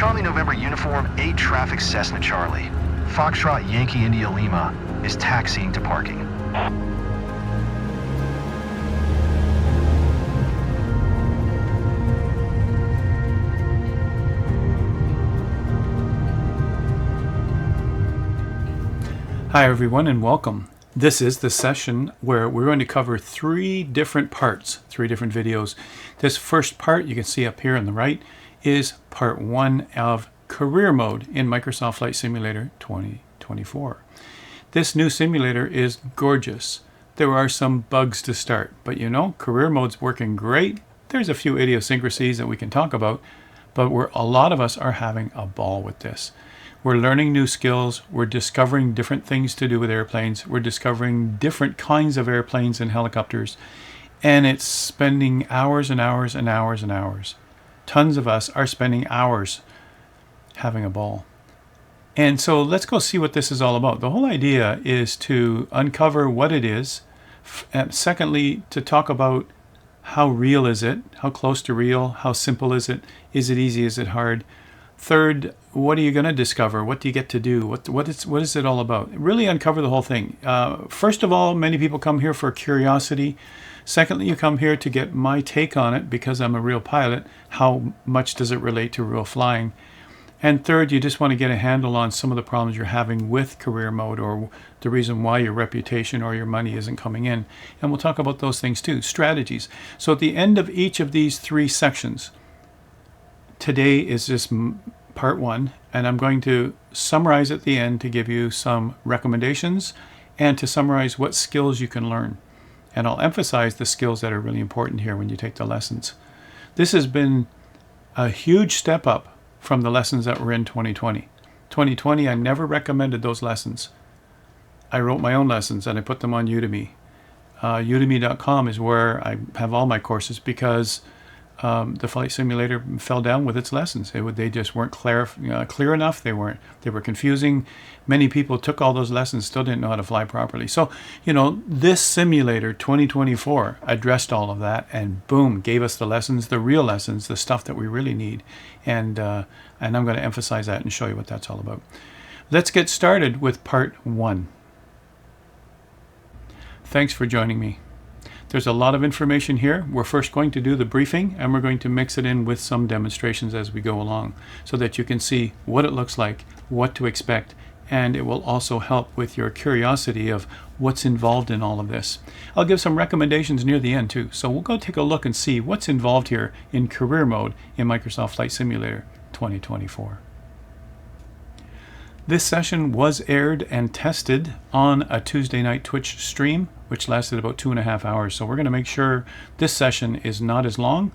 Charlie November Uniform 8 Traffic Cessna Charlie. Foxtrot Yankee India Lima is taxiing to parking. Hi everyone and welcome. This is the session where we're going to cover three different parts, three different videos. This first part you can see up here on the right is part one of career mode in Microsoft Flight Simulator 2024. This new simulator is gorgeous. There are some bugs to start, but you know, career mode's working great. There's a few idiosyncrasies that we can talk about, but a lot of us are having a ball with this. We're learning new skills. We're discovering different things to do with airplanes. We're discovering different kinds of airplanes and helicopters. And it's spending hours and hours and hours and hours. Tons of us are spending hours having a ball. And so let's go see what this is all about. The whole idea is to uncover what it is. And secondly, to talk about how real is it? How close to real? How simple is it? Is it easy? Is it hard? Third, what are you going to discover? What do you get to do? What is it all about? Really uncover the whole thing. First of all, many people come here for curiosity. Secondly, you come here to get my take on it because I'm a real pilot. How much does it relate to real flying? And third, you just want to get a handle on some of the problems you're having with career mode or the reason why your reputation or your money isn't coming in. And we'll talk about those things too, strategies. So at the end of each of these three sections, today is just part one, and I'm going to summarize at the end to give you some recommendations and to summarize what skills you can learn. And I'll emphasize the skills that are really important here when you take the lessons. This has been a huge step up from the lessons that were in 2020. 2020, I never recommended those lessons. I wrote my own lessons and I put them on Udemy. Udemy.com is where I have all my courses because the flight simulator fell down with its lessons. They just weren't clear enough. They were confusing. Many people took all those lessons, still didn't know how to fly properly. So, you know, this simulator 2024 addressed all of that and boom, gave us the lessons, the real lessons, the stuff that we really need. And I'm going to emphasize that and show you what that's all about. Let's get started with part one. Thanks for joining me. There's a lot of information here. We're first going to do the briefing and we're going to mix it in with some demonstrations as we go along so that you can see what it looks like, what to expect, and it will also help with your curiosity of what's involved in all of this. I'll give some recommendations near the end too. So we'll go take a look and see what's involved here in career mode in Microsoft Flight Simulator 2024. This session was aired and tested on a Tuesday night Twitch stream, which lasted about 2.5 hours. So we're going to make sure this session is not as long,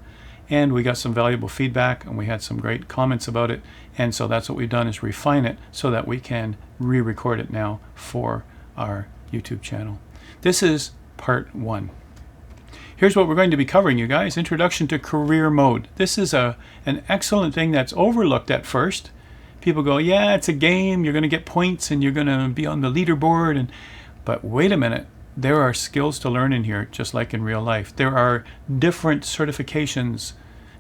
and we got some valuable feedback and we had some great comments about it. And so that's what we've done, is refine it so that we can re-record it now for our YouTube channel. This is part one. Here's what we're going to be covering, you guys. Introduction to career mode. This is an excellent thing that's overlooked at first. People go, yeah, it's a game, you're going to get points and you're going to be on the leaderboard. But wait a minute, there are skills to learn in here, just like in real life. There are different certifications,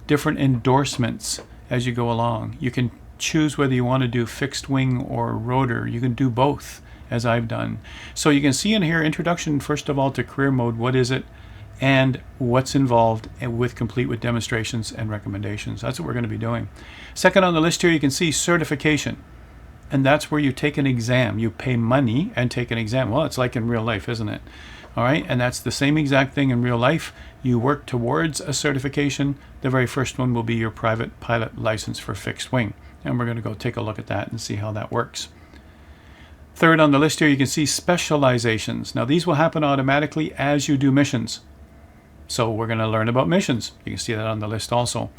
different endorsements as you go along. You can choose whether you want to do fixed wing or rotor. You can do both, as I've done. So you can see in here, introduction, first of all, to career mode. What is it? And what's involved, and complete with demonstrations and recommendations. That's what we're going to be doing. Second on the list here, you can see certification. And that's where you take an exam. You pay money and take an exam. Well, it's like in real life, isn't it? All right, and that's the same exact thing in real life. You work towards a certification. The very first one will be your private pilot license for fixed wing. And we're going to go take a look at that and see how that works. Third on the list here, you can see specializations. Now, these will happen automatically as you do missions. So we're going to learn about missions. You can see that on the list also.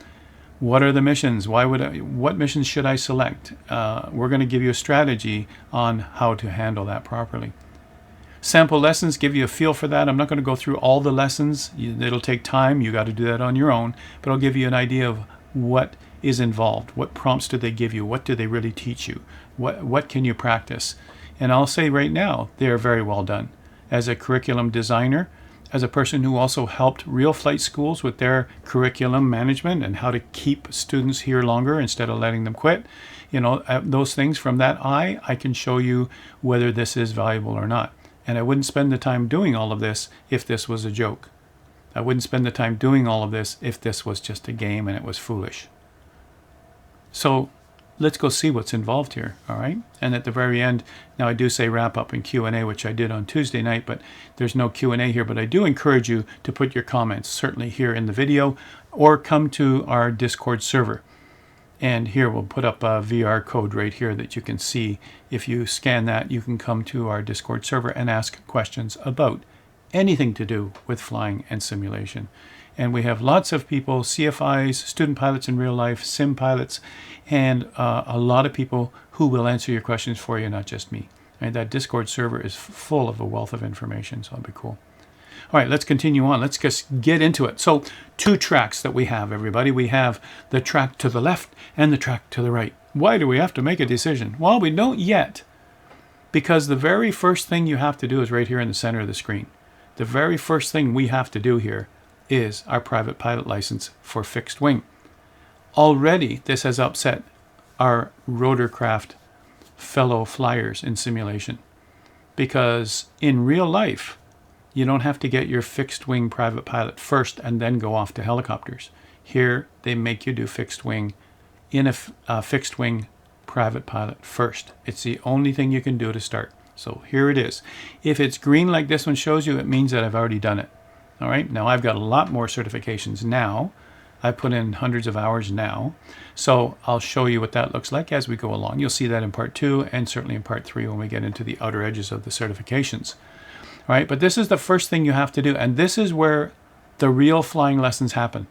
What are the missions? What missions should I select? We're going to give you a strategy on how to handle that properly. Sample lessons give you a feel for that. I'm not going to go through all the lessons. It'll take time. You got to do that on your own. But I'll give you an idea of what is involved. What prompts do they give you? What do they really teach you? What can you practice? And I'll say right now, they are very well done. As a curriculum designer, as a person who also helped real flight schools with their curriculum management and how to keep students here longer instead of letting them quit. Those things from that eye, I can show you whether this is valuable or not. And I wouldn't spend the time doing all of this if this was a joke. I wouldn't spend the time doing all of this if this was just a game and it was foolish. So let's go see what's involved here, all right? And at the very end, now I do say wrap up and Q&A, which I did on Tuesday night, but there's no Q&A here. But I do encourage you to put your comments, certainly here in the video, or come to our Discord server. And here we'll put up a VR code right here that you can see. If you scan that, you can come to our Discord server and ask questions about anything to do with flying and simulation. And we have lots of people, CFIs, student pilots in real life, sim pilots, and a lot of people who will answer your questions for you, not just me. And that Discord server is full of a wealth of information, so it'll be cool. All right, let's continue on. Let's just get into it. So 2 tracks that we have, everybody. We have the track to the left and the track to the right. Why do we have to make a decision? Well, we don't yet, because the very first thing you have to do is right here in the center of the screen. The very first thing we have to do here is our private pilot license for fixed wing. Already, this has upset our Rotorcraft fellow flyers in simulation, because in real life, you don't have to get your fixed wing private pilot first and then go off to helicopters. Here, they make you do fixed wing in a fixed wing private pilot first. It's the only thing you can do to start. So here it is. If it's green like this one shows you, it means that I've already done it. All right, now I've got a lot more certifications now. I put in hundreds of hours now. So I'll show you what that looks like as we go along. You'll see that in part 2 and certainly in part 3 when we get into the outer edges of the certifications. All right, but this is the first thing you have to do. And this is where the real flying lessons happen.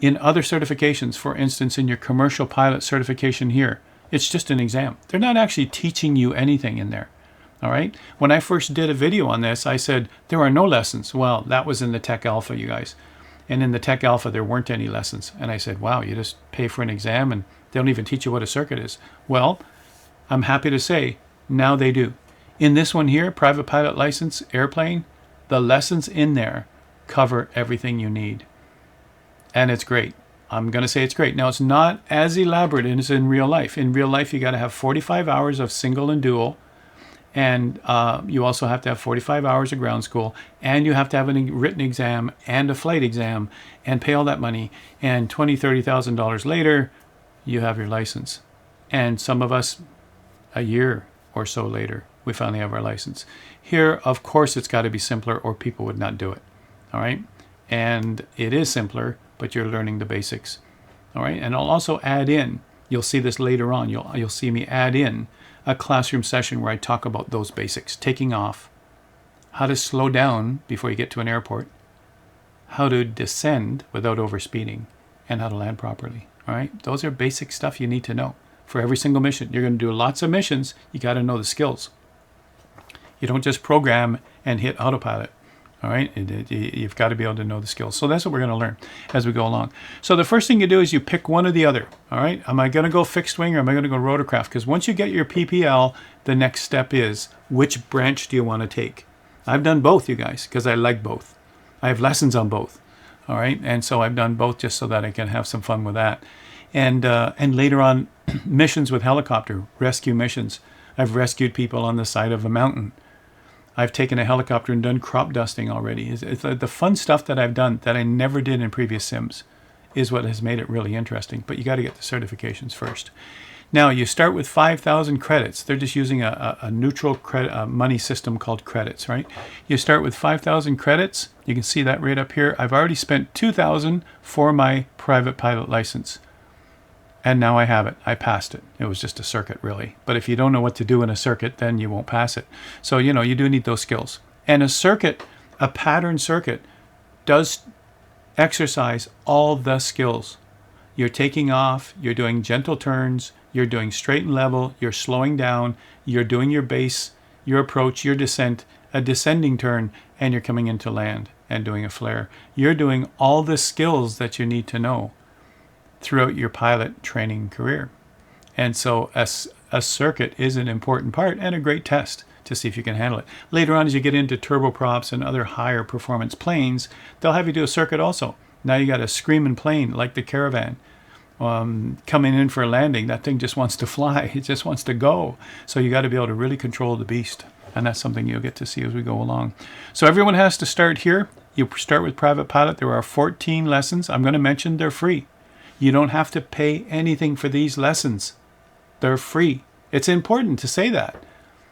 In other certifications, for instance, in your commercial pilot certification here, it's just an exam. They're not actually teaching you anything in there. All right. When I first did a video on this, I said there are no lessons. Well, that was in the Tech Alpha, you guys. And in the Tech Alpha, there weren't any lessons. And I said, wow, you just pay for an exam and they don't even teach you what a circuit is. Well, I'm happy to say now they do. In this one here, private pilot license, airplane, the lessons in there cover everything you need. And it's great. I'm going to say it's great. Now, it's not as elaborate as in real life. In real life, you got to have 45 hours of single and dual. And you also have to have 45 hours of ground school, and you have to have a written exam and a flight exam and pay all that money. And $20,000, $30,000 later, you have your license. And some of us, a year or so later, we finally have our license. Here, of course, it's got to be simpler or people would not do it. All right. And it is simpler, but you're learning the basics. All right. And I'll also add in, you'll see this later on, you'll see me add in a classroom session where I talk about those basics, taking off, how to slow down before you get to an airport, how to descend without overspeeding, and how to land properly. All right, those are basic stuff you need to know for every single mission. You're going to do lots of missions. You got to know the skills. You don't just program and hit autopilot. All right, you've got to be able to know the skills. So that's what we're going to learn as we go along. So the first thing you do is you pick one or the other. All right, am I going to go fixed wing or am I going to go rotorcraft? Because once you get your PPL, the next step is which branch do you want to take? I've done both, you guys, because I like both. I have lessons on both. All right, and so I've done both just so that I can have some fun with that. And later on, missions with helicopter, rescue missions. I've rescued people on the side of a mountain. I've taken a helicopter and done crop dusting already. It's the fun stuff that I've done that I never did in previous sims is what has made it really interesting. But you got to get the certifications first. Now, you start with 5,000 credits. They're just using a neutral credit, money system called credits, right? You start with 5,000 credits. You can see that right up here. I've already spent 2,000 for my private pilot license. And now I have it. I passed it. It was just a circuit, really. But if you don't know what to do in a circuit, then you won't pass it. So, you do need those skills. And a circuit, a pattern circuit, does exercise all the skills. You're taking off, you're doing gentle turns, you're doing straight and level, you're slowing down, you're doing your base, your approach, your descent, a descending turn, and you're coming into land and doing a flare. You're doing all the skills that you need to know throughout your pilot training career. And so a circuit is an important part and a great test to see if you can handle it. Later on, as you get into turboprops and other higher performance planes, they'll have you do a circuit also. Now you got a screaming plane like the Caravan coming in for a landing. That thing just wants to fly. It just wants to go. So you got to be able to really control the beast. And that's something you'll get to see as we go along. So everyone has to start here. You start with Private Pilot. There are 14 lessons. I'm going to mention they're free. You don't have to pay anything for these lessons. They're free. It's important to say that.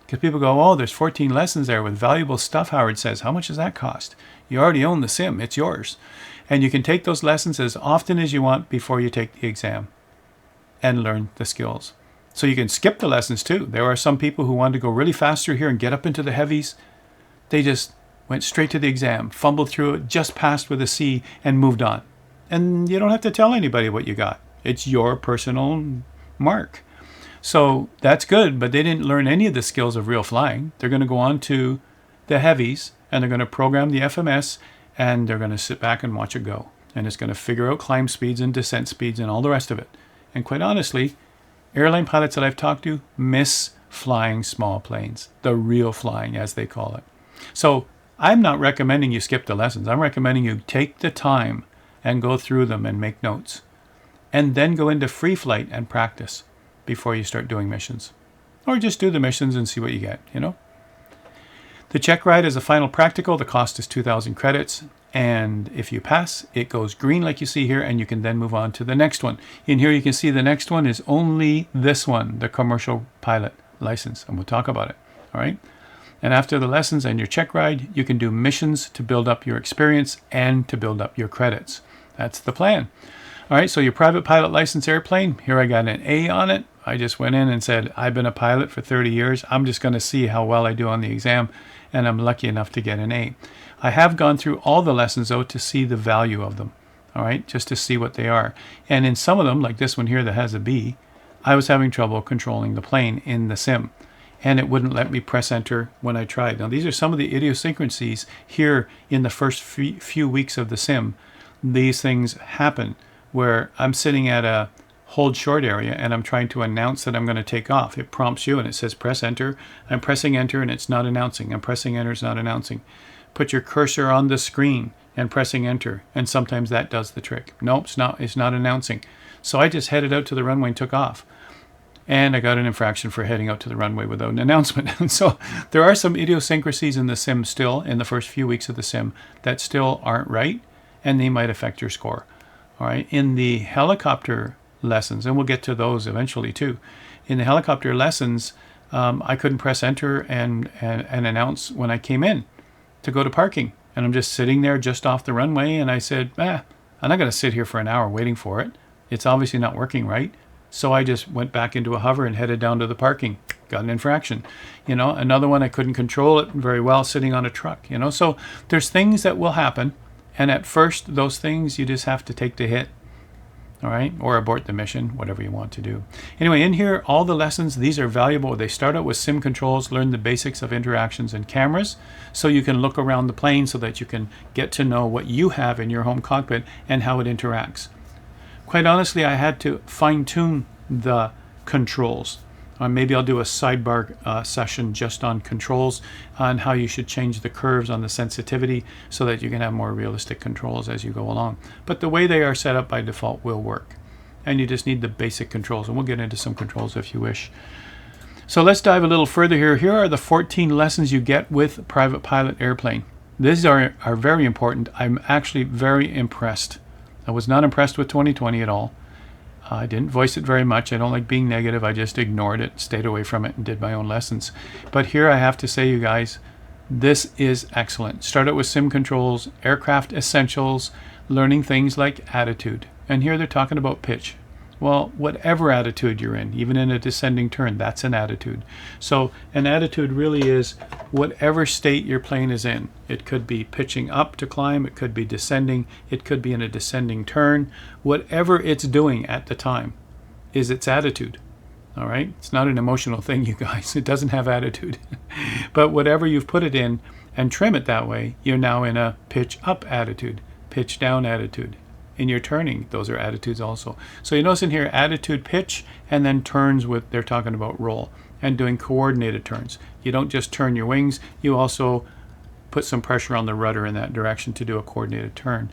Because people go, oh, there's 14 lessons there with valuable stuff, Howard says. How much does that cost? You already own the sim. It's yours. And you can take those lessons as often as you want before you take the exam and learn the skills. So you can skip the lessons too. There are some people who wanted to go really fast through here and get up into the heavies. They just went straight to the exam, fumbled through it, just passed with a C, and moved on. And you don't have to tell anybody what you got. It's your personal mark. So that's good, but they didn't learn any of the skills of real flying. They're going to go on to the heavies, and they're going to program the FMS, and they're going to sit back and watch it go. And it's going to figure out climb speeds and descent speeds and all the rest of it. And quite honestly, airline pilots that I've talked to miss flying small planes, the real flying as they call it. So I'm not recommending you skip the lessons. I'm recommending you take the time and go through them and make notes. And then go into free flight and practice before you start doing missions. Or just do the missions and see what you get, you know. The check ride is a final practical. The cost is 2,000 credits. And if you pass, it goes green like you see here, and you can then move on to the next one. In here you can see the next one is only this one, the commercial pilot license, and we'll talk about it. All right. And after the lessons and your check ride, you can do missions to build up your experience and to build up your credits. That's the plan. All right, so your private pilot license airplane, here I got an A on it. I just went in and said, I've been a pilot for 30 years. I'm just going to see how well I do on the exam, and I'm lucky enough to get an A. I have gone through all the lessons, though, to see the value of them, all right, just to see what they are. And in some of them, like this one here that has a B, I was having trouble controlling the plane in the sim, and it wouldn't let me press enter when I tried. Now, these are some of the idiosyncrasies here in the first few weeks of the sim. These things happen where I'm sitting at a hold short area and I'm trying to announce that I'm going to take off. It prompts you and it says press enter. I'm pressing enter and it's not announcing. I'm pressing enter, it's not announcing. Put your cursor on the screen and pressing enter, and sometimes that does the trick. Nope, it's not announcing. So I just headed out to the runway and took off. And I got an infraction for heading out to the runway without an announcement. And so there are some idiosyncrasies in the sim still, in the first few weeks of the sim, that still aren't right, and they might affect your score. All right. In the helicopter lessons, and we'll get to those eventually too. In the helicopter lessons, I couldn't press enter and announce when I came in to go to parking. And I'm just sitting there just off the runway, and I said, I'm not going to sit here for an hour waiting for it. It's obviously not working right. So I just went back into a hover and headed down to the parking. Got an infraction. You know, another one, I couldn't control it very well sitting on a truck. You know, so there's things that will happen. And at first, those things, you just have to take the hit. All right, or abort the mission, whatever you want to do. Anyway, in here, all the lessons, these are valuable. They start out with sim controls, learn the basics of interactions and cameras, so you can look around the plane so that you can get to know what you have in your home cockpit and how it interacts. Quite honestly, I had to fine-tune the controls. Maybe I'll do a sidebar session just on controls, on how you should change the curves on the sensitivity so that you can have more realistic controls as you go along. But the way they are set up by default will work. And you just need the basic controls. And we'll get into some controls if you wish. So let's dive a little further here. Here are the 14 lessons you get with Private Pilot Airplane. These are very important. I'm actually very impressed. I was not impressed with 2020 at all. I didn't voice it very much. I don't like being negative. I just ignored it, stayed away from it, and did my own lessons. But here I have to say, you guys, this is excellent. Start out with sim controls, aircraft essentials, learning things like attitude. And here they're talking about pitch. Well, whatever attitude you're in, even in a descending turn, that's an attitude. So an attitude really is whatever state your plane is in. It could be pitching up to climb, it could be descending, it could be in a descending turn. Whatever it's doing at the time is its attitude. All right? It's not an emotional thing, you guys. It doesn't have attitude. But whatever you've put it in and trim it that way, you're now in a pitch up attitude, pitch down attitude, in your turning, those are attitudes also. So you notice in here, attitude, pitch, and then turns with, they're talking about roll and doing coordinated turns. You don't just turn your wings, you also put some pressure on the rudder in that direction to do a coordinated turn.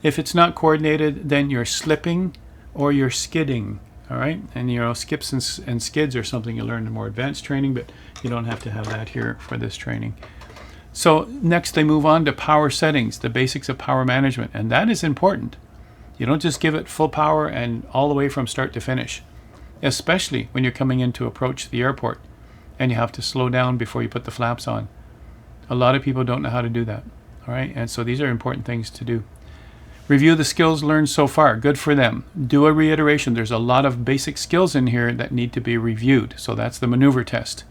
If it's not coordinated, then you're slipping or you're skidding. All right, and skips and skids are something you learn in more advanced training, but you don't have to have that here for this training. So next they move on to power settings, the basics of power management, and that is important. You don't just give it full power and all the way from start to finish, especially when you're coming in to approach the airport and you have to slow down before you put the flaps on. A lot of people don't know how to do that. All right, and so these are important things to do. Review the skills learned so far. Good for them. Do a reiteration. There's a lot of basic skills in here that need to be reviewed. So that's the maneuver test.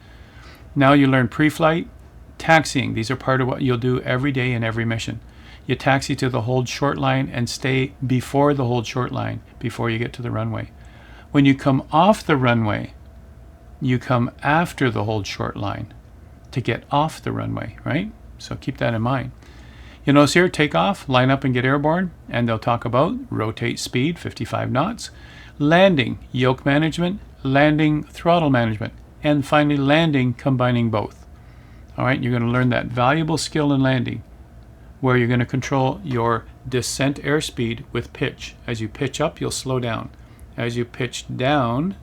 Now you learn pre-flight, taxiing. These are part of what you'll do every day in every mission. You taxi to the hold short line and stay before the hold short line before you get to the runway. When you come off the runway, you come after the hold short line to get off the runway, right? So keep that in mind. You notice here, take off, line up and get airborne, and they'll talk about rotate speed, 55 knots, landing, yoke management, landing, throttle management, and finally landing, combining both. All right, you're going to learn that valuable skill in landing, where you're going to control your descent airspeed with pitch. As you pitch up, you'll slow down. As you pitch down,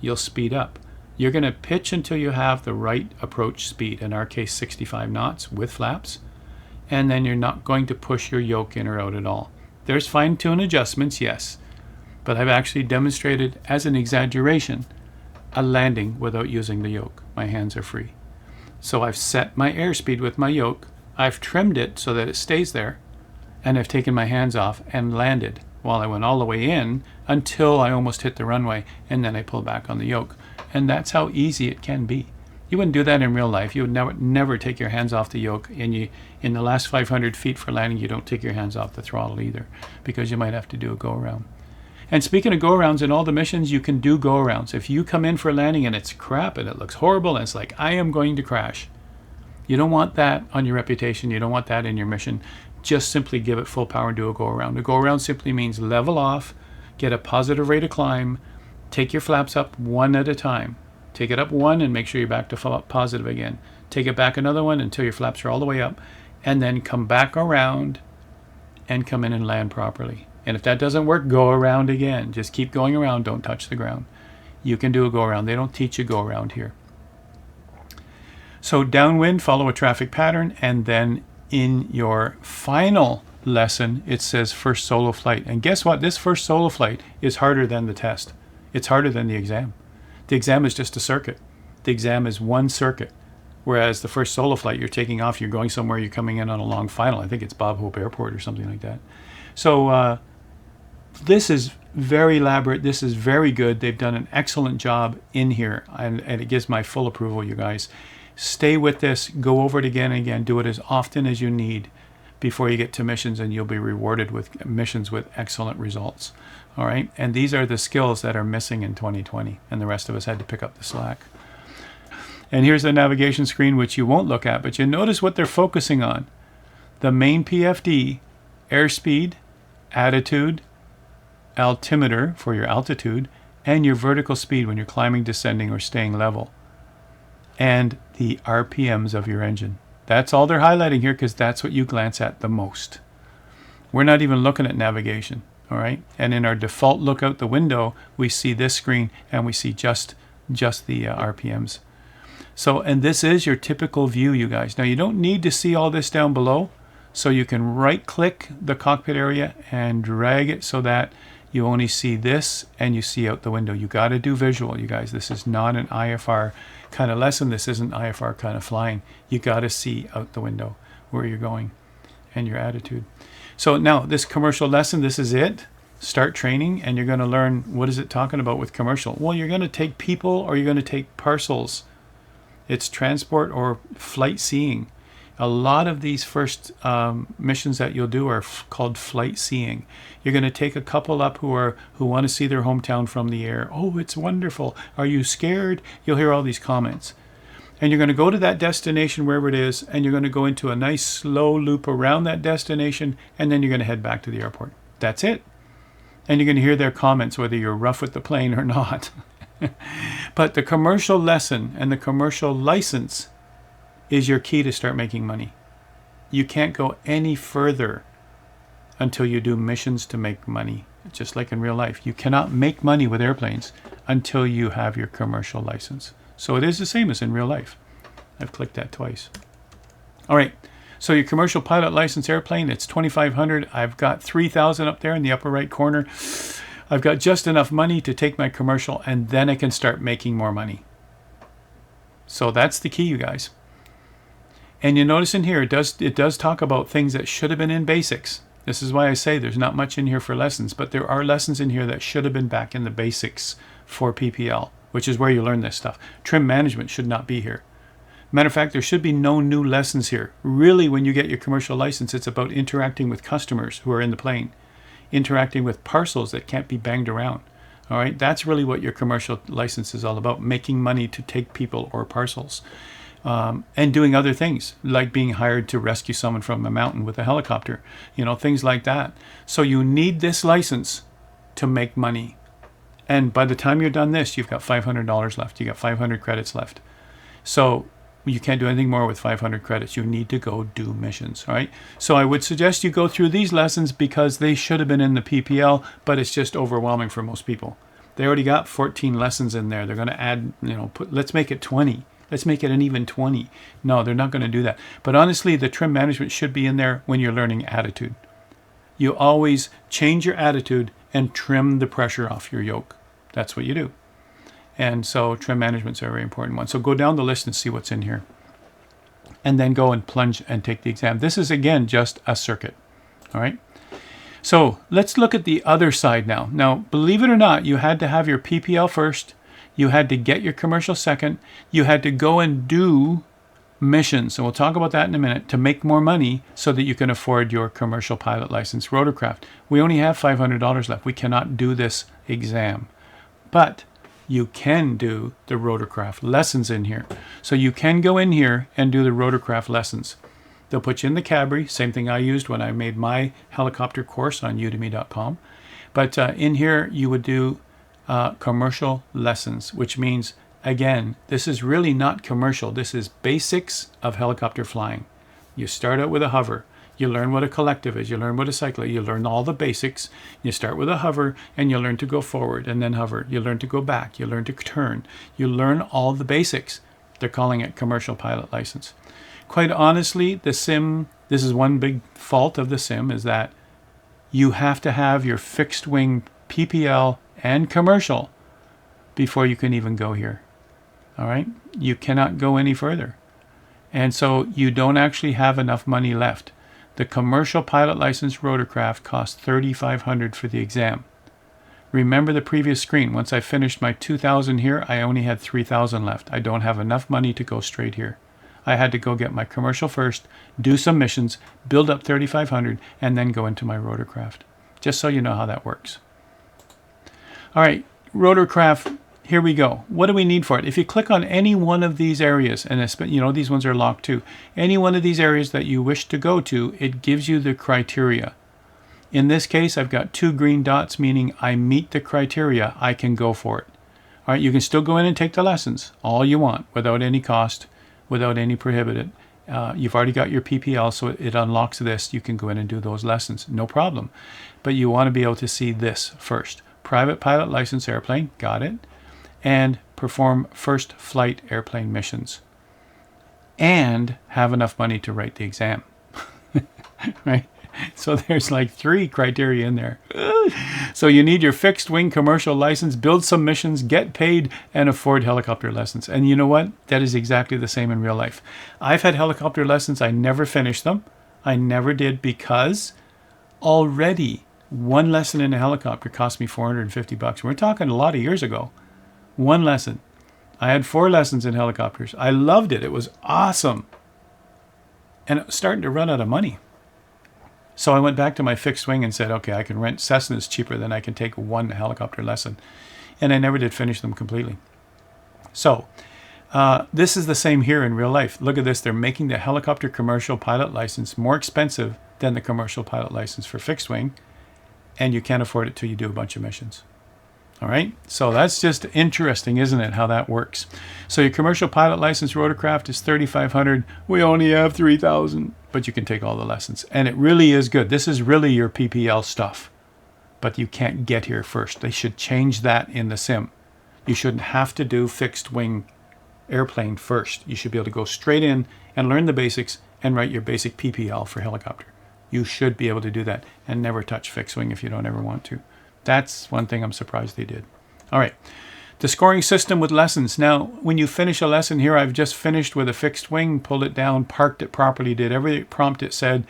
you'll speed up. You're going to pitch until you have the right approach speed, in our case 65 knots with flaps, and then you're not going to push your yoke in or out at all. There's fine-tune adjustments, yes, but I've actually demonstrated as an exaggeration a landing without using the yoke. My hands are free. So I've set my airspeed with my yoke, I've trimmed it so that it stays there, and I've taken my hands off and landed while I went all the way in until I almost hit the runway, and then I pull back on the yoke. And that's how easy it can be. You wouldn't do that in real life. You would never take your hands off the yoke, and in the last 500 feet for landing, you don't take your hands off the throttle either, because you might have to do a go-around. And speaking of go-arounds, in all the missions, you can do go-arounds. If you come in for a landing and it's crap and it looks horrible and it's like, I am going to crash, you don't want that on your reputation. You don't want that in your mission. Just simply give it full power and do a go-around. A go-around simply means level off, get a positive rate of climb, take your flaps up one at a time. Take it up one and make sure you're back to positive again. Take it back another one until your flaps are all the way up, and then come back around and come in and land properly. And if that doesn't work, go around again. Just keep going around. Don't touch the ground. You can do a go around. They don't teach you go around here. So downwind, follow a traffic pattern, and then in your final lesson, it says first solo flight. And guess what? This first solo flight is harder than the test. It's harder than the exam. The exam is just a circuit. The exam is one circuit. Whereas the first solo flight, you're taking off, you're going somewhere, you're coming in on a long final. I think it's Bob Hope Airport or something like that. So this is very elaborate. This is very good. They've done an excellent job in here, and it gives my full approval, you guys. Stay with this. Go over it again and again. Do it as often as you need before you get to missions, and you'll be rewarded with missions with excellent results. All right, and these are the skills that are missing in 2020, and the rest of us had to pick up the slack. And here's the navigation screen, which you won't look at, but you notice what they're focusing on. The main PFD, airspeed, attitude, altimeter for your altitude, and your vertical speed when you're climbing, descending, or staying level, and the RPMs of your engine. That's all they're highlighting here because that's what you glance at the most. We're not even looking at navigation. All right, and in our default look out the window, we see this screen and we see just the RPMs. So, and this is your typical view, you guys. Now, you don't need to see all this down below, so you can right-click the cockpit area and drag it so that you only see this and you see out the window. You got to do visual, you guys. This is not an IFR kind of lesson. This isn't IFR kind of flying. You got to see out the window where you're going and your attitude. So now this commercial lesson, this is it. Start training, and you're going to learn what is it talking about with commercial. Well, you're going to take people or you're going to take parcels. It's transport or flight seeing. A lot of these first missions that you'll do are called flight seeing. You're going to take a couple up who want to see their hometown from the air. Oh, it's wonderful. Are you scared? You'll hear all these comments. And you're going to go to that destination wherever it is, and you're going to go into a nice slow loop around that destination, and then you're going to head back to the airport. That's it. and you're going to hear their comments whether you're rough with the plane or not. But the commercial lesson and the commercial license is your key to start making money. You can't go any further until you do missions to make money, just like in real life. You cannot make money with airplanes until you have your commercial license. So it is the same as in real life. I've clicked that twice. All right, so your commercial pilot license airplane, it's $2,500. I've got $3,000 up there in the upper right corner. I've got just enough money to take my commercial, and then I can start making more money. So that's the key, you guys. And you notice in here, it does talk about things that should have been in basics. This is why I say there's not much in here for lessons, but there are lessons in here that should have been back in the basics for PPL, which is where you learn this stuff. Trim management should not be here. Matter of fact, there should be no new lessons here. Really, when you get your commercial license, it's about interacting with customers who are in the plane, interacting with parcels that can't be banged around. All right, that's really what your commercial license is all about, making money to take people or parcels. And doing other things, like being hired to rescue someone from a mountain with a helicopter, things like that. So you need this license to make money. And by the time you're done this, you've got $500 left. You got 500 credits left. So you can't do anything more with 500 credits. You need to go do missions, all right? So I would suggest you go through these lessons because they should have been in the PPL, but it's just overwhelming for most people. They already got 14 lessons in there. They're going to add, let's make it 20. Let's make it an even 20. No, they're not going to do that. But honestly, the trim management should be in there when you're learning attitude. You always change your attitude and trim the pressure off your yoke. That's what you do. And so trim management's a very important one. So go down the list and see what's in here. And then go and plunge and take the exam. This is, again, just a circuit. All right? So let's look at the other side now. Now, believe it or not, you had to have your PPL first. You had to get your commercial second. You had to go and do missions, and we'll talk about that in a minute, to make more money so that you can afford your commercial pilot license, Rotorcraft. We only have $500 left. We cannot do this exam. But you can do the Rotorcraft lessons in here. So you can go in here and do the Rotorcraft lessons. They'll put you in the Cabri, same thing I used when I made my helicopter course on udemy.com. But in here you would do commercial lessons, which means, again, this is really not commercial. This is basics of helicopter flying. You start out with a hover. You learn what a collective is. You learn what a cycle is. You learn all the basics. You start with a hover, and you learn to go forward and then hover. You learn to go back. You learn to turn. You learn all the basics. They're calling it commercial pilot license. Quite honestly, the sim, this is one big fault of the sim, is that you have to have your fixed wing PPL and commercial before you can even go here. All right? You cannot go any further. And so you don't actually have enough money left. The commercial pilot license Rotorcraft costs $3,500 for the exam. Remember the previous screen. Once I finished my $2,000 here, I only had $3,000 left. I don't have enough money to go straight here. I had to go get my commercial first, do some missions, build up $3,500, and then go into my Rotorcraft. Just so you know how that works. All right, Rotorcraft, here we go. What do we need for it? If you click on any one of these areas, and these ones are locked too, any one of these areas that you wish to go to, it gives you the criteria. In this case, I've got 2 green dots, meaning I meet the criteria. I can go for it. All right, you can still go in and take the lessons, all you want, without any cost, without any prohibited. You've already got your PPL, so it unlocks this. You can go in and do those lessons, no problem. But you want to be able to see this first. Private pilot license airplane, got it. And perform first flight airplane missions. And have enough money to write the exam. Right? So there's like 3 criteria in there. So you need your fixed wing commercial license, build some missions, get paid, and afford helicopter lessons. And you know what? That is exactly the same in real life. I've had helicopter lessons. I never finished them. I never did because already one lesson in a helicopter cost me $450. We're talking a lot of years ago. One lesson. I had 4 lessons in helicopters. I loved it. It was awesome. And it was starting to run out of money. So I went back to my fixed wing and said, okay, I can rent Cessnas cheaper than I can take one helicopter lesson. And I never did finish them completely. So this is the same here in real life. Look at this. They're making the helicopter commercial pilot license more expensive than the commercial pilot license for fixed wing. and you can't afford it till you do a bunch of missions. All right, so that's just interesting, isn't it, how that works? So your commercial pilot license rotorcraft is $3,500. We only have 3,000, but you can take all the lessons, and it really is good. This is really your PPL stuff, but you can't get here first. They should change that in the sim. You shouldn't have to do fixed wing airplane first. You should be able to go straight in and learn the basics and write your basic PPL for helicopter. You should be able to do that and never touch fixed wing if you don't ever want to. That's one thing I'm surprised they did. All right, the scoring system with lessons. Now, when you finish a lesson here, I've just finished with a fixed wing, pulled it down, parked it properly, did every prompt it said,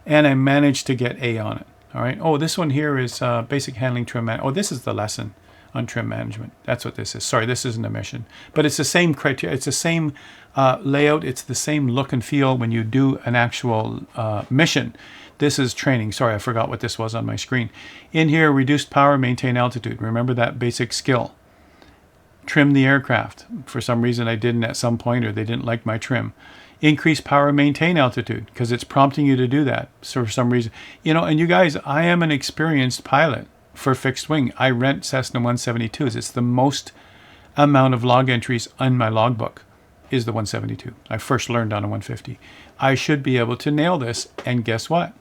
and I managed to get A on it. All right. Oh, this one here is basic handling trim man. Oh, this is the lesson on trim management. That's what this is. Sorry, this isn't a mission, but it's the same criteria. It's the same layout. It's the same look and feel when you do an actual mission. This is training. Sorry, I forgot what this was on my screen. In here, reduced power, maintain altitude. Remember that basic skill. Trim the aircraft. For some reason, I didn't at some point, or they didn't like my trim. Increase power, maintain altitude, because it's prompting you to do that. So for some reason, you know, and you guys, I am an experienced pilot for fixed wing. I rent Cessna 172s. It's the most amount of log entries on my logbook is the 172. I first learned on a 150. I should be able to nail this, and guess what?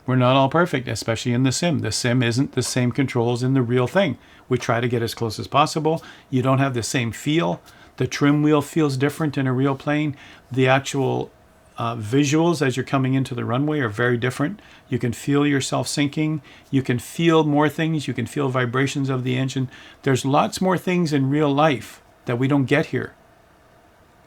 We're not all perfect, especially in the sim. The sim isn't the same controls in the real thing. We try to get as close as possible. You don't have the same feel. The trim wheel feels different in a real plane. The actual visuals as you're coming into the runway are very different. You can feel yourself sinking. You can feel more things. You can feel vibrations of the engine. There's lots more things in real life that we don't get here.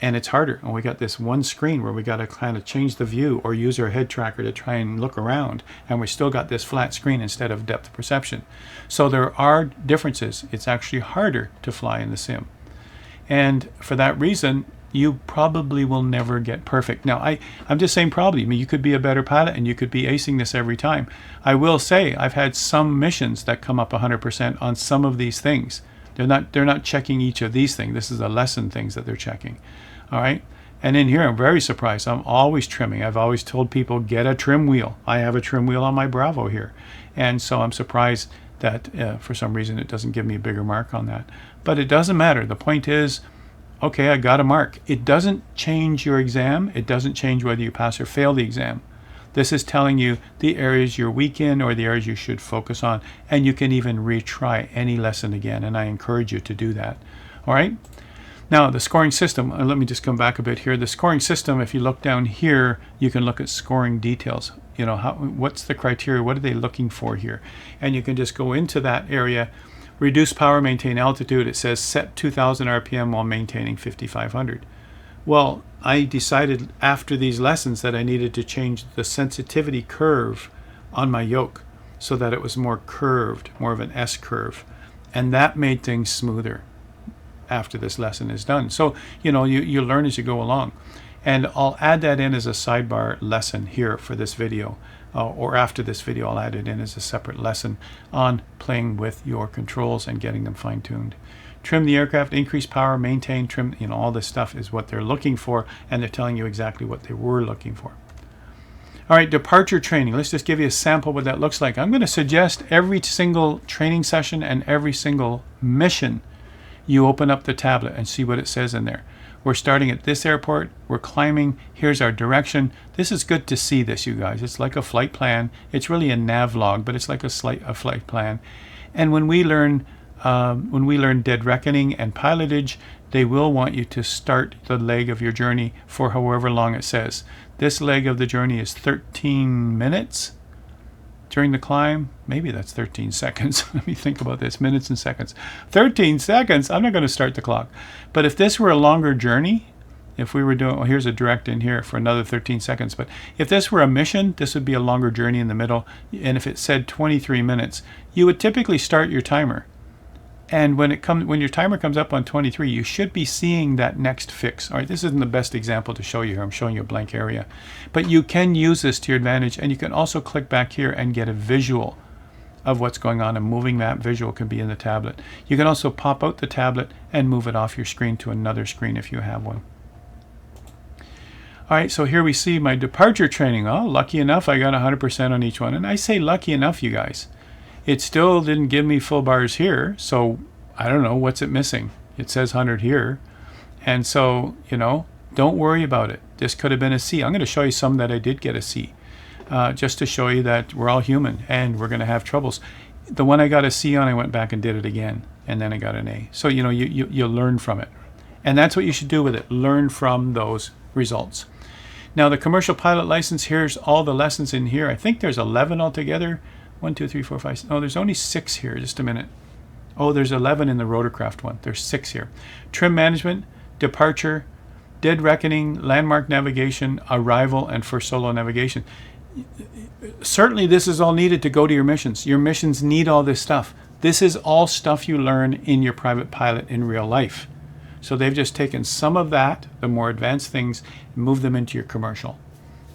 And it's harder. And we got this one screen where we got to kind of change the view or use our head tracker to try and look around. And we still got this flat screen instead of depth perception. So there are differences. It's actually harder to fly in the sim. And for that reason, you probably will never get perfect. Now, I'm just saying probably. I mean, you could be a better pilot and you could be acing this every time. I will say I've had some missions that come up 100% on some of these things. They're not checking each of these things. This is the lesson things that they're checking. All right. And in here, I'm very surprised. I'm always trimming. I've always told people, get a trim wheel. I have a trim wheel on my Bravo here. And so I'm surprised that for some reason it doesn't give me a bigger mark on that. But it doesn't matter. The point is, okay, I got a mark. It doesn't change your exam. It doesn't change whether you pass or fail the exam. This is telling you the areas you're weak in or the areas you should focus on. And you can even retry any lesson again. And I encourage you to do that. All right. Now, the scoring system, let me just come back a bit here. The scoring system, if you look down here, you can look at scoring details. You know, what's the criteria? What are they looking for here? And you can just go into that area. Reduce power, maintain altitude. It says set 2,000 RPM while maintaining 5,500. Well, I decided after these lessons that I needed to change the sensitivity curve on my yoke so that it was more curved, more of an S curve. And that made things smoother after this lesson is done. So, you know, you learn as you go along. And I'll add that in as a sidebar lesson here for this video. Or after this video, I'll add it in as a separate lesson on playing with your controls and getting them fine-tuned. Trim the aircraft, increase power, maintain, trim, you know, all this stuff is what they're looking for, and they're telling you exactly what they were looking for. All right, departure training. Let's just give you a sample of what that looks like. I'm going to suggest every single training session and every single mission you open up the tablet and see what it says in there. We're starting at this airport. We're climbing. Here's our direction. This is good to see this, you guys. It's like a flight plan. It's really a nav log, but it's like a flight plan. And when we learn dead reckoning and pilotage, they will want you to start the leg of your journey for however long it says. This leg of the journey is 13 minutes. During the climb, maybe that's 13 seconds. Let me think about this, minutes and seconds. 13 seconds, I'm not going to start the clock. But if this were a longer journey, if we were doing, well, here's a direct in here for another 13 seconds. But if this were a mission, this would be a longer journey in the middle. And if it said 23 minutes, you would typically start your timer. And when your timer comes up on 23, you should be seeing that next fix. All right, this isn't the best example to show you here. I'm showing you a blank area. But you can use this to your advantage, and you can also click back here and get a visual of what's going on, and moving that visual can be in the tablet. You can also pop out the tablet and move it off your screen to another screen if you have one. All right, so here we see my departure training. Oh, lucky enough, I got 100% on each one. And I say lucky enough, you guys. It still didn't give me full bars here, so I don't know what's it missing. It says 100 here, and so, you know, don't worry about it. This could have been a C. I'm going to show you some that I did get a C, just to show you that we're all human and we're going to have troubles. The one I got a C on, I went back and did it again, and then I got an A. So, you know, you learn from it. And that's what you should do with it. Learn from those results. Now, the commercial pilot license, here's all the lessons in here. I think there's 11 altogether. 1, 2, 3, 4, 5. Oh, there's only 6 here. Just a minute. Oh, there's 11 in the Rotorcraft one. There's 6 here. Trim management, departure, dead reckoning, landmark navigation, arrival, and for solo navigation. Certainly this is all needed to go to your missions. Your missions need all this stuff. This is all stuff you learn in your private pilot in real life. So they've just taken some of that, the more advanced things, and moved them into your commercial.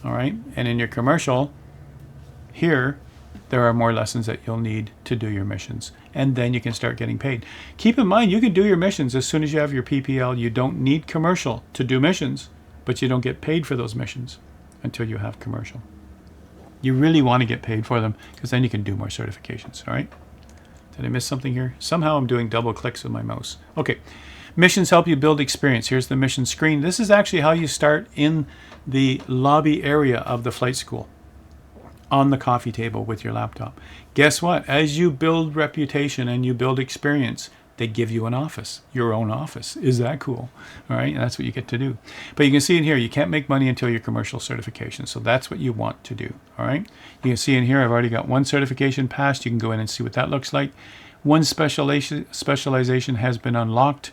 All right? And in your commercial, here, there are more lessons that you'll need to do your missions. And then you can start getting paid. Keep in mind, you can do your missions as soon as you have your PPL. You don't need commercial to do missions, but you don't get paid for those missions until you have commercial. You really want to get paid for them because then you can do more certifications. All right? Did I miss something here? Somehow I'm doing double clicks with my mouse. Okay. Missions help you build experience. Here's the mission screen. This is actually how you start in the lobby area of the flight school, on the coffee table with your laptop. Guess what? As you build reputation and you build experience, they give you an office, your own office. Is that cool? All right, and that's what you get to do. But you can see in here, you can't make money until your commercial certification. So that's what you want to do. All right, you can see in here, I've already got one certification passed. You can go in and see what that looks like. One specialization has been unlocked,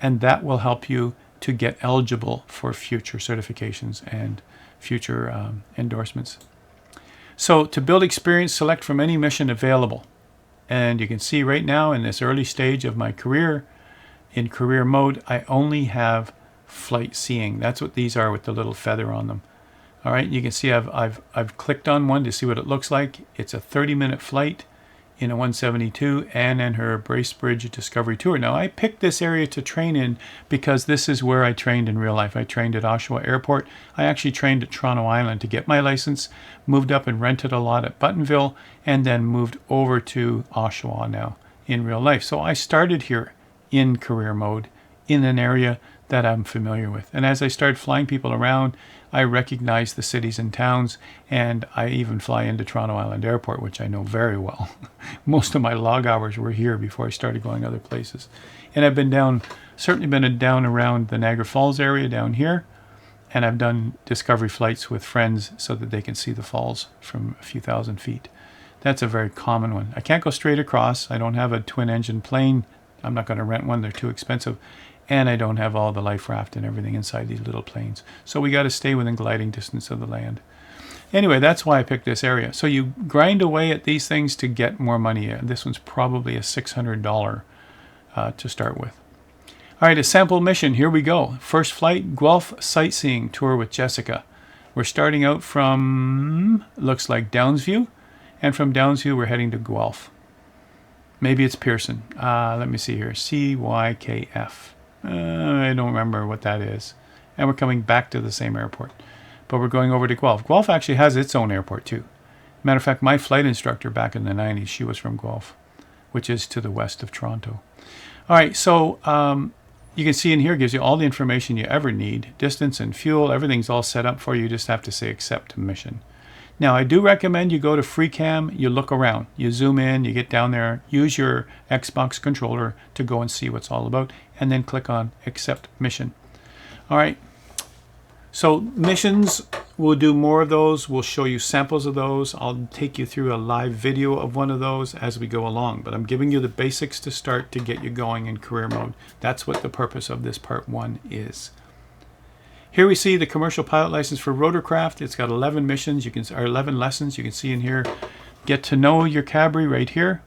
and that will help you to get eligible for future certifications and future endorsements. So to build experience, select from any mission available. And you can see right now in this early stage of my career, in career mode, I only have flight seeing. That's what these are with the little feather on them. All right, you can see I've clicked on one to see what it looks like. It's a 30-minute flight in a 172 and in her Bracebridge Discovery Tour. Now, I picked this area to train in because this is where I trained in real life. I trained at Oshawa Airport. I actually trained at Toronto Island to get my license, moved up and rented a lot at Buttonville, and then moved over to Oshawa now in real life. So I started here in career mode in an area that I'm familiar with. And as I started flying people around, I recognize the cities and towns, and I even fly into Toronto Island Airport, which I know very well. Most of my log hours were here before I started going other places. And I've been down, certainly been down around the Niagara Falls area down here, and I've done discovery flights with friends so that they can see the falls from a few thousand feet. That's a very common one. I can't go straight across. I don't have a twin-engine plane. I'm not going to rent one. They're too expensive. And I don't have all the life raft and everything inside these little planes. So we got to stay within gliding distance of the land. Anyway, that's why I picked this area. So you grind away at these things to get more money. This one's probably a $600 to start with. All right, a sample mission. Here we go. First flight, Guelph sightseeing tour with Jessica. We're starting out from, looks like Downsview. And from Downsview, we're heading to Guelph. Maybe it's Pearson. Let me see here. CYKF. I don't remember what that is. And we're coming back to the same airport. But we're going over to Guelph. Guelph actually has its own airport too. Matter of fact, my flight instructor back in the 90s, she was from Guelph, which is to the west of Toronto. All right, so you can see in here, it gives you all the information you ever need. Distance and fuel, everything's all set up for you. You just have to say accept mission. Now, I do recommend you go to FreeCam, you look around, you zoom in, you get down there, use your Xbox controller to go and see what's all about, and then click on Accept Mission. All right, so missions, we'll do more of those. We'll show you samples of those. I'll take you through a live video of one of those as we go along, but I'm giving you the basics to start to get you going in career mode. That's what the purpose of this part 1 is. Here we see the commercial pilot license for Rotorcraft. It's got 11 missions, or 11 lessons. You can see in here, get to know your cabri right here.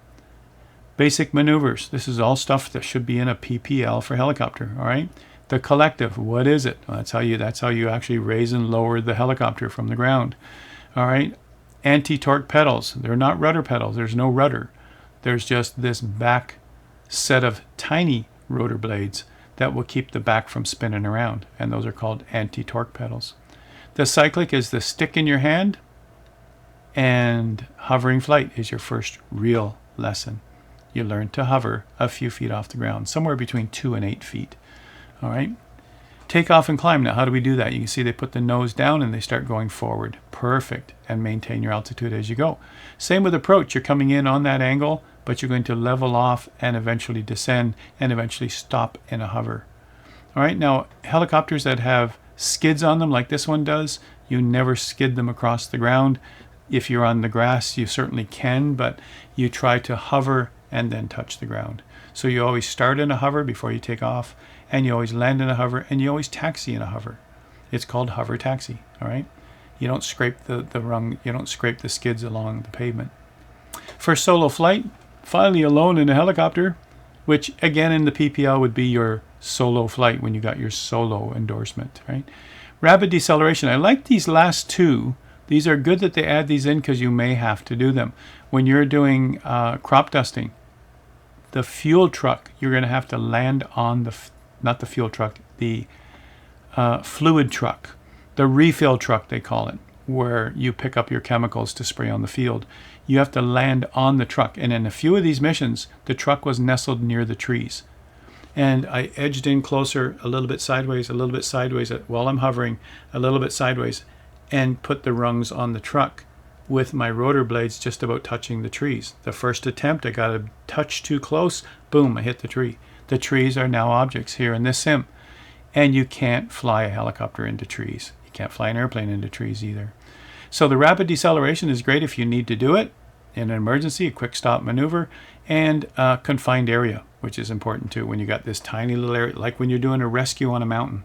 Basic maneuvers. This is all stuff that should be in a PPL for helicopter. All right. The collective. What is it? Well, that's how you actually raise and lower the helicopter from the ground. All right. Anti-torque pedals. They're not rudder pedals. There's no rudder. There's just this back set of tiny rotor blades that will keep the back from spinning around, and those are called anti-torque pedals. The cyclic is the stick in your hand, and hovering flight is your first real lesson. You learn to hover a few feet off the ground, somewhere between 2 and 8 feet. All right. Take off and climb. Now, how do we do that? You can see they put the nose down and they start going forward. Perfect. And maintain your altitude as you go. Same with approach. You're coming in on that angle, but you're going to level off and eventually descend and eventually stop in a hover. All right. Now, helicopters that have skids on them like this one does, you never skid them across the ground. If you're on the grass, you certainly can, but you try to hover and then touch the ground. So you always start in a hover before you take off, and you always land in a hover, and you always taxi in a hover. It's called hover taxi, all right? You don't scrape the rung, you don't scrape the skids along the pavement. For solo flight, finally alone in a helicopter, which again in the PPL would be your solo flight when you got your solo endorsement, right? Rapid deceleration. I like these last two. These are good that they add these in because you may have to do them. When you're doing crop dusting, the fuel truck, you're going to have to land on the, not the fuel truck, the fluid truck, the refill truck they call it, where you pick up your chemicals to spray on the field. You have to land on the truck. And in a few of these missions, the truck was nestled near the trees. And I edged in closer, a little bit sideways, while I'm hovering, a little bit sideways, and put the rungs on the truck with my rotor blades just about touching the trees. The first attempt, I got a touch too close, boom, I hit the tree. The trees are now objects here in this sim. And you can't fly a helicopter into trees. You can't fly an airplane into trees either. So the rapid deceleration is great if you need to do it in an emergency, a quick stop maneuver, and a confined area, which is important too when you got this tiny little area, like when you're doing a rescue on a mountain.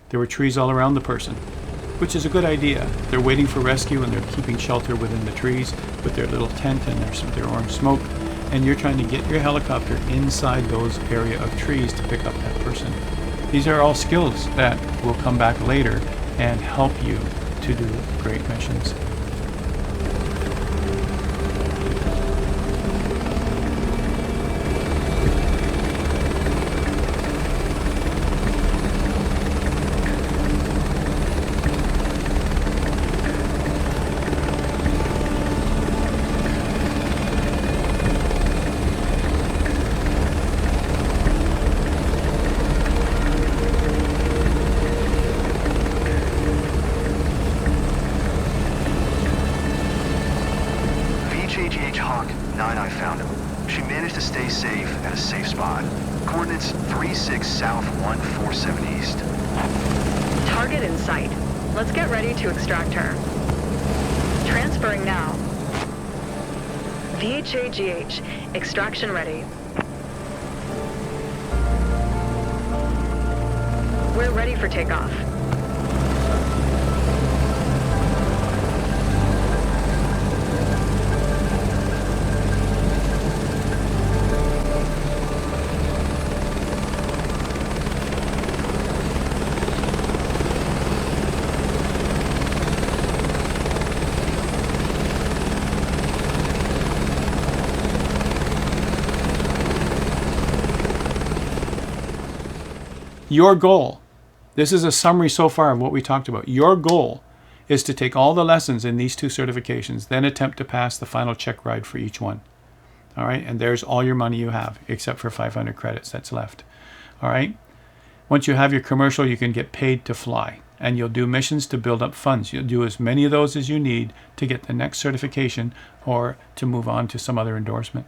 There were trees all around the person, which is a good idea. They're waiting for rescue and they're keeping shelter within the trees with their little tent and their orange smoke, and you're trying to get your helicopter inside those area of trees to pick up that person. These are all skills that will come back later and help you to do great missions. I found him. She managed to stay safe at a safe spot. Coordinates 36 south, 147 east. Target in sight. Let's get ready to extract her. Transferring now. VHAGH, extraction ready. We're ready for takeoff. Your goal, this is a summary so far of what we talked about. Your goal is to take all the lessons in these two certifications, then attempt to pass the final check ride for each one. All right, and there's all your money you have, except for 500 credits that's left. All right, once you have your commercial, you can get paid to fly, and you'll do missions to build up funds. You'll do as many of those as you need to get the next certification or to move on to some other endorsement.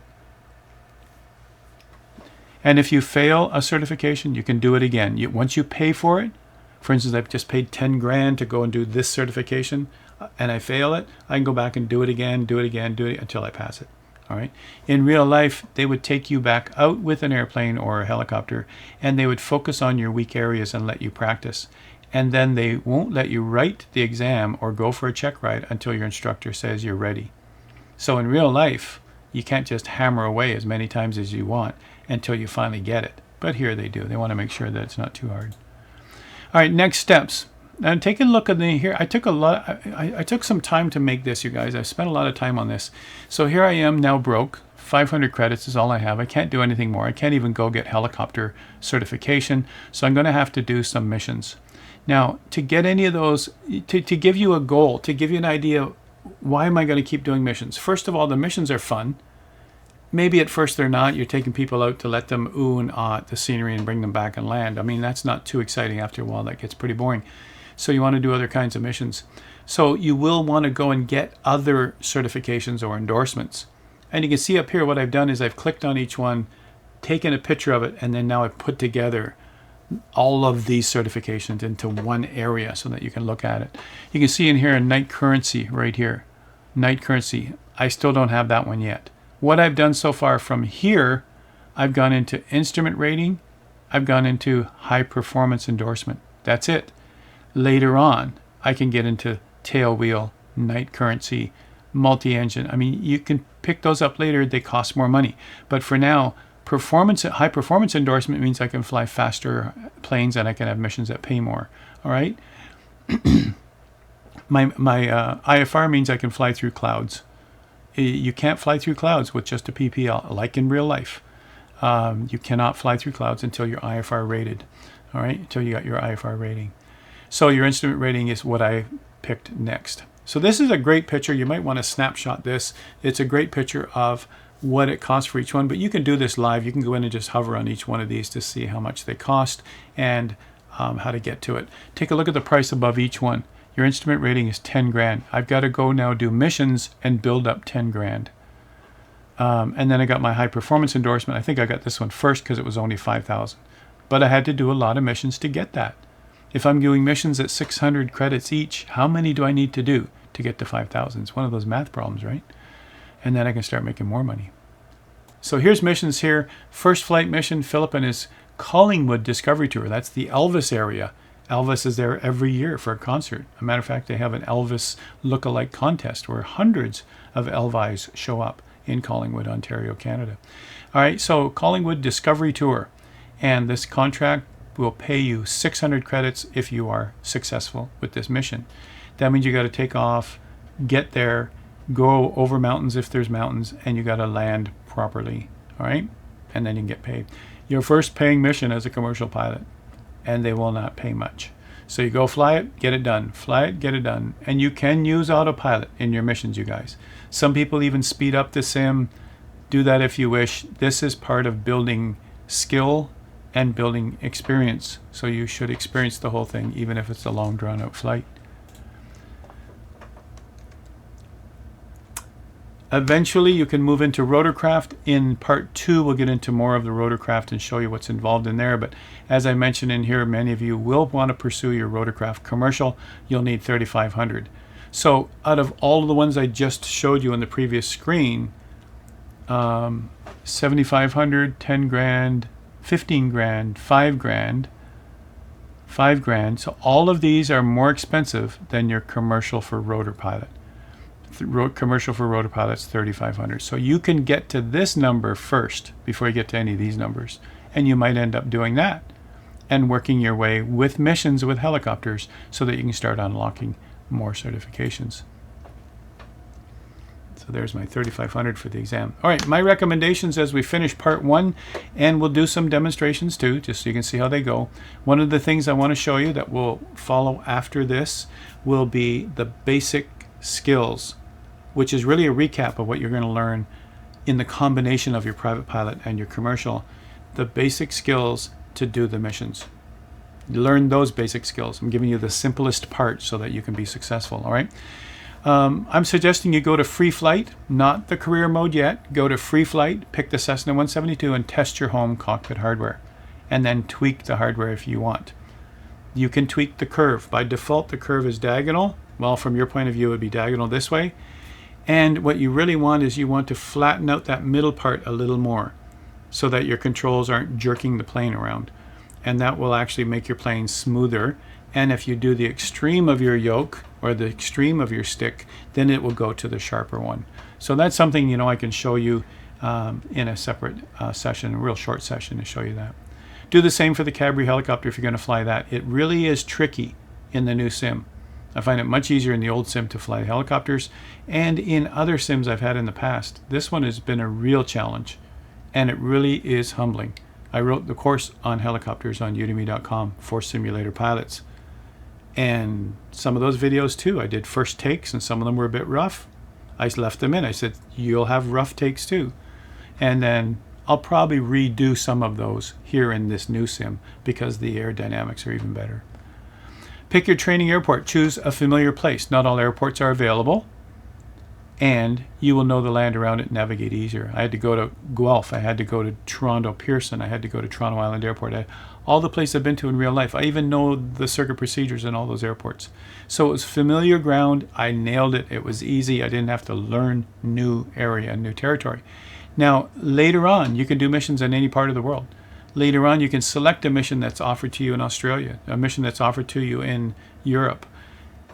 And if you fail a certification, you can do it again. Once you pay for it, for instance, I've just paid 10 grand to go and do this certification, and I fail it, I can go back and do it again, until I pass it. All right. In real life, they would take you back out with an airplane or a helicopter, and they would focus on your weak areas and let you practice. And then they won't let you write the exam or go for a check ride until your instructor says you're ready. So in real life, you can't just hammer away as many times as you want until you finally get it. But here they do. They want to make sure that it's not too hard. All right, next steps. Now take a look at the here. I took some time to make this, you guys. I spent a lot of time on this. So here I am now broke. 500 credits is all I have. I can't do anything more. I can't even go get helicopter certification. So I'm going to have to do some missions. Now, to get any of those, to give you a goal, to give you an idea, why am I going to keep doing missions? First of all, the missions are fun. maybe at first they're not. You're taking people out to let them ooh and ah at the scenery and bring them back and land. I mean, that's not too exciting. After a while, that gets pretty boring. So you want to do other kinds of missions. So you will want to go and get other certifications or endorsements. And you can see up here what I've done is I've clicked on each one, taken a picture of it, and then now I've put together all of these certifications into one area so that you can look at it. You can see in here a night currency right here. Night currency. I still don't have that one yet. What I've done so far from here, I've gone into instrument rating. I've gone into high performance endorsement. That's it. Later on, I can get into tail wheel, night currency, multi-engine. I mean, you can pick those up later. They cost more money. But for now, high performance endorsement means I can fly faster planes and I can have missions that pay more. All right. my IFR means I can fly through clouds. You can't fly through clouds with just a PPL, like in real life. You cannot fly through clouds until you're IFR rated. All right, until you got your IFR rating. So your instrument rating is what I picked next. So this is a great picture. You might want to snapshot this. It's a great picture of what it costs for each one, but you can do this live. You can go in and just hover on each one of these to see how much they cost and how to get to it. Take a look at the price above each one. Your instrument rating is 10 grand. I've got to go now do missions and build up 10 grand. And then I got my high performance endorsement. I think I got this one first because it was only 5,000. But I had to do a lot of missions to get that. If I'm doing missions at 600 credits each, how many do I need to do to get to 5,000? It's one of those math problems, right? And then I can start making more money. So here's missions here. First flight mission, Philip and his Collingwood Discovery Tour. That's the Elvis area. Elvis is there every year for a concert. As a matter of fact, they have an Elvis look-alike contest where hundreds of Elvis show up in Collingwood, Ontario, Canada. All right, so Collingwood Discovery Tour. And this contract will pay you 600 credits if you are successful with this mission. That means you got to take off, get there, go over mountains if there's mountains, and you got to land properly. All right, and then you can get paid. Your first paying mission as a commercial pilot, and they will not pay much. So you go fly it, get it done. Fly it, get it done. And you can use autopilot in your missions, you guys. Some people even speed up the sim. Do that if you wish. This is part of building skill and building experience. So you should experience the whole thing, even if it's a long drawn-out flight. Eventually, you can move into Rotorcraft. In part 2, we'll get into more of the Rotorcraft and show you what's involved in there. But as I mentioned in here, many of you will want to pursue your Rotorcraft commercial. You'll need 3,500. So out of all of the ones I just showed you on the previous screen, 7,500, 10 grand, 15 grand, 5 grand, 5 grand. So all of these are more expensive than your commercial for rotor pilot. Commercial for rotor pilot's 3,500. So you can get to this number first before you get to any of these numbers. And you might end up doing that and working your way with missions with helicopters so that you can start unlocking more certifications. So there's my 3,500 for the exam. All right, my recommendations as we finish part 1, and we'll do some demonstrations too, just so you can see how they go. One of the things I want to show you that will follow after this will be the basic skills, which is really a recap of what you're going to learn in the combination of your private pilot and your commercial. The basic skills to do the missions. Learn those basic skills. I'm giving you the simplest part so that you can be successful, all right? I'm suggesting you go to free flight, not the career mode yet. Go to free flight, pick the Cessna 172 and test your home cockpit hardware, and then tweak the hardware if you want. You can tweak the curve. By default, the curve is diagonal. Well, from your point of view, it would be diagonal this way. And what you really want is you want to flatten out that middle part a little more so that your controls aren't jerking the plane around. And that will actually make your plane smoother. And if you do the extreme of your yoke or the extreme of your stick, then it will go to the sharper one. So that's something, you know, I can show you in a separate session, a real short session to show you that. Do the same for the Cabri helicopter if you're going to fly that. It really is tricky in the new sim. I find it much easier in the old sim to fly helicopters, and in other sims I've had in the past. This one has been a real challenge, and it really is humbling. I wrote the course on helicopters on udemy.com for simulator pilots. And some of those videos too, I did first takes, and some of them were a bit rough. I left them in. I said, you'll have rough takes too. And then I'll probably redo some of those here in this new sim because the aerodynamics are even better. Pick your training airport. Choose a familiar place. Not all airports are available, and you will know the land around it and navigate easier. I had to go to Guelph. I had to go to Toronto Pearson. I had to go to Toronto Island Airport. All the places I've been to in real life. I even know the circuit procedures in all those airports. So it was familiar ground. I nailed it. It was easy. I didn't have to learn new area and new territory. Now, later on, you can do missions in any part of the world. Later on, you can select a mission that's offered to you in Australia, a mission that's offered to you in Europe,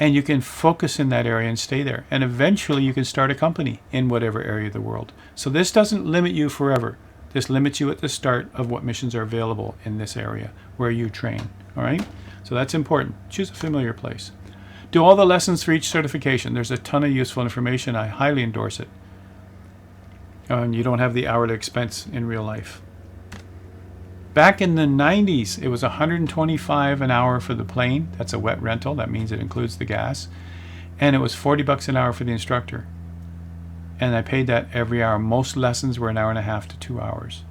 and you can focus in that area and stay there. And eventually, you can start a company in whatever area of the world. So this doesn't limit you forever. This limits you at the start of what missions are available in this area where you train. All right? So that's important. Choose a familiar place. Do all the lessons for each certification. There's a ton of useful information. I highly endorse it. And you don't have the hourly expense in real life. Back in the 90s, it was $125 an hour for the plane. That's a wet rental. That means it includes the gas. And it was $40 an hour for the instructor. And I paid that every hour. Most lessons were an hour and a half to 2 hours.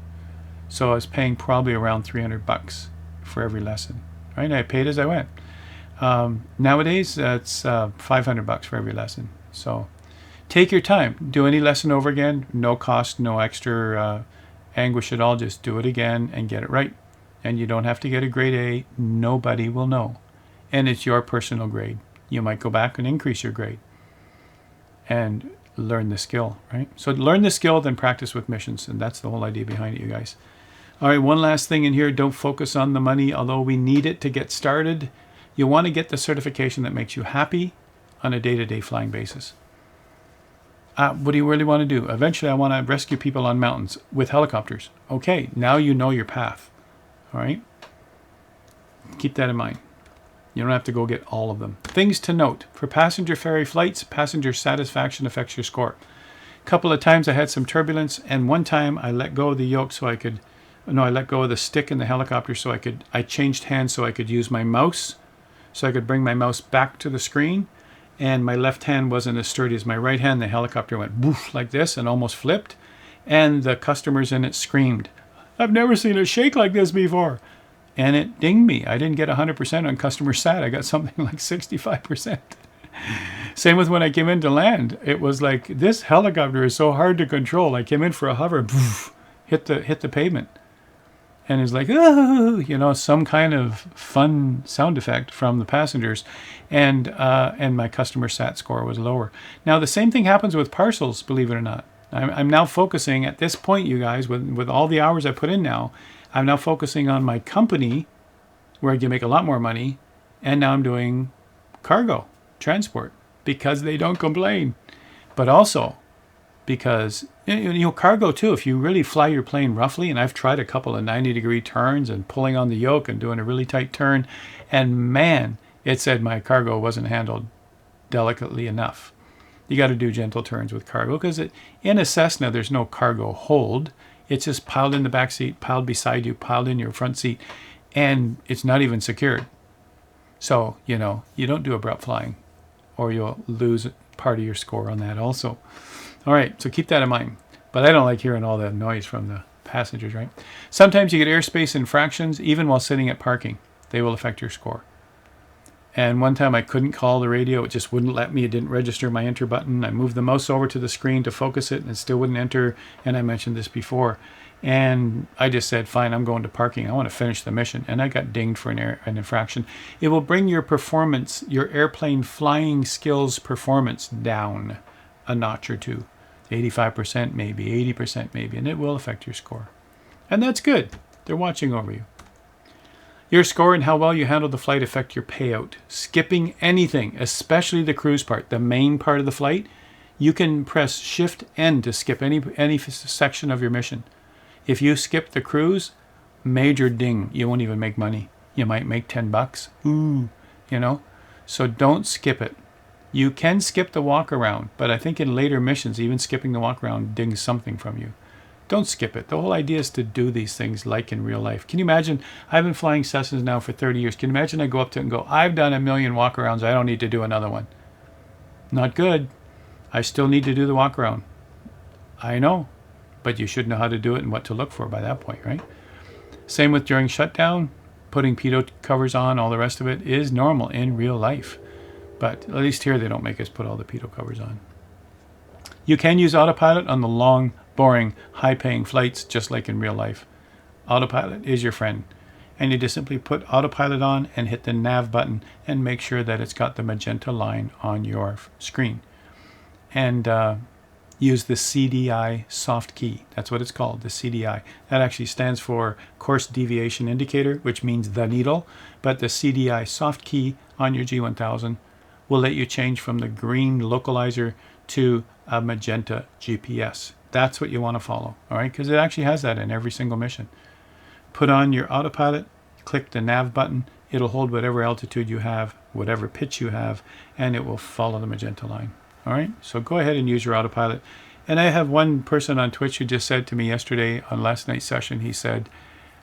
So I was paying probably around $300 for every lesson. Right? I paid as I went. Nowadays, it's $500 for every lesson. So take your time. Do any lesson over again. No cost, no extra anguish at all. Just do it again and get it right. And you don't have to get a grade A. Nobody will know. And it's your personal grade. You might go back and increase your grade and learn the skill, right? So learn the skill, then practice with missions. And that's the whole idea behind it, you guys. All right, one last thing in here. Don't focus on the money, although we need it to get started. You want to get the certification that makes you happy on a day-to-day flying basis. What do you really want to do? Eventually, I want to rescue people on mountains with helicopters. Okay, now you know your path. All right? Keep that in mind. You don't have to go get all of them. Things to note. For passenger ferry flights, passenger satisfaction affects your score. A couple of times I had some turbulence, and one time I let go of the yoke so I could... No, I let go of the stick in the helicopter so I changed hands so I could use my mouse, so I could bring my mouse back to the screen. And my left hand wasn't as sturdy as my right hand. The helicopter went woof like this and almost flipped. And the customers in it screamed, "I've never seen it shake like this before." And it dinged me. I didn't get 100% on customer sat. I got something like 65%. Same with when I came in to land. It was like, this helicopter is so hard to control. I came in for a hover, poof, hit the pavement. And it's like, oh, you know, some kind of fun sound effect from the passengers. And my customer sat score was lower. Now, the same thing happens with parcels, believe it or not. I'm now focusing at this point, you guys, with all the hours I put in now, I'm now focusing on my company where I can make a lot more money. And now I'm doing cargo, transport, because they don't complain. But also because, you know, cargo too, if you really fly your plane roughly, and I've tried a couple of 90-degree turns and pulling on the yoke and doing a really tight turn, and man, it said my cargo wasn't handled delicately enough. You got to do gentle turns with cargo because in a Cessna, there's no cargo hold. It's just piled in the back seat, piled beside you, piled in your front seat, and it's not even secured. So, you know, you don't do abrupt flying or you'll lose part of your score on that also. All right, so keep that in mind. But I don't like hearing all that noise from the passengers, right? Sometimes you get airspace infractions even while sitting at parking. They will affect your score. And one time I couldn't call the radio. It just wouldn't let me. It didn't register my enter button. I moved the mouse over to the screen to focus it, and it still wouldn't enter. And I mentioned this before. And I just said, fine, I'm going to parking. I want to finish the mission. And I got dinged for an infraction. It will bring your performance, your airplane flying skills performance down a notch or two. 85% maybe, 80% maybe, and it will affect your score. And that's good. They're watching over you. Your score and how well you handle the flight affect your payout. Skipping anything, especially the cruise part, the main part of the flight, you can press Shift N to skip any section of your mission. If you skip the cruise, major ding. You won't even make money. You might make $10. Ooh, you know. So don't skip it. You can skip the walk around, but I think in later missions, even skipping the walk around dings something from you. Don't skip it. The whole idea is to do these things like in real life. Can you imagine? I've been flying Cessnas now for 30 years. Can you imagine I go up to it and go, I've done 1 million walk arounds. I don't need to do another one. Not good. I still need to do the walk around. I know. but you should know how to do it and what to look for by that point, right? Same with during shutdown, putting pitot covers on, all the rest of it is normal in real life. But at least here they don't make us put all the pitot covers on. You can use autopilot on the long, boring, high-paying flights, just like in real life. Autopilot is your friend. And you just simply put autopilot on and hit the nav button and make sure that it's got the magenta line on your screen. And use the CDI soft key. That's what it's called, the CDI. That actually stands for Course Deviation Indicator, which means the needle. But the CDI soft key on your G1000 will let you change from the green localizer to a magenta GPS. That's what you want to follow, all right? Because it actually has that in every single mission. Put on your autopilot, click the nav button. It'll hold whatever altitude you have, whatever pitch you have, and it will follow the magenta line. All right, so go ahead and use your autopilot. And I have one person on Twitch who just said to me yesterday on last night's session, he said,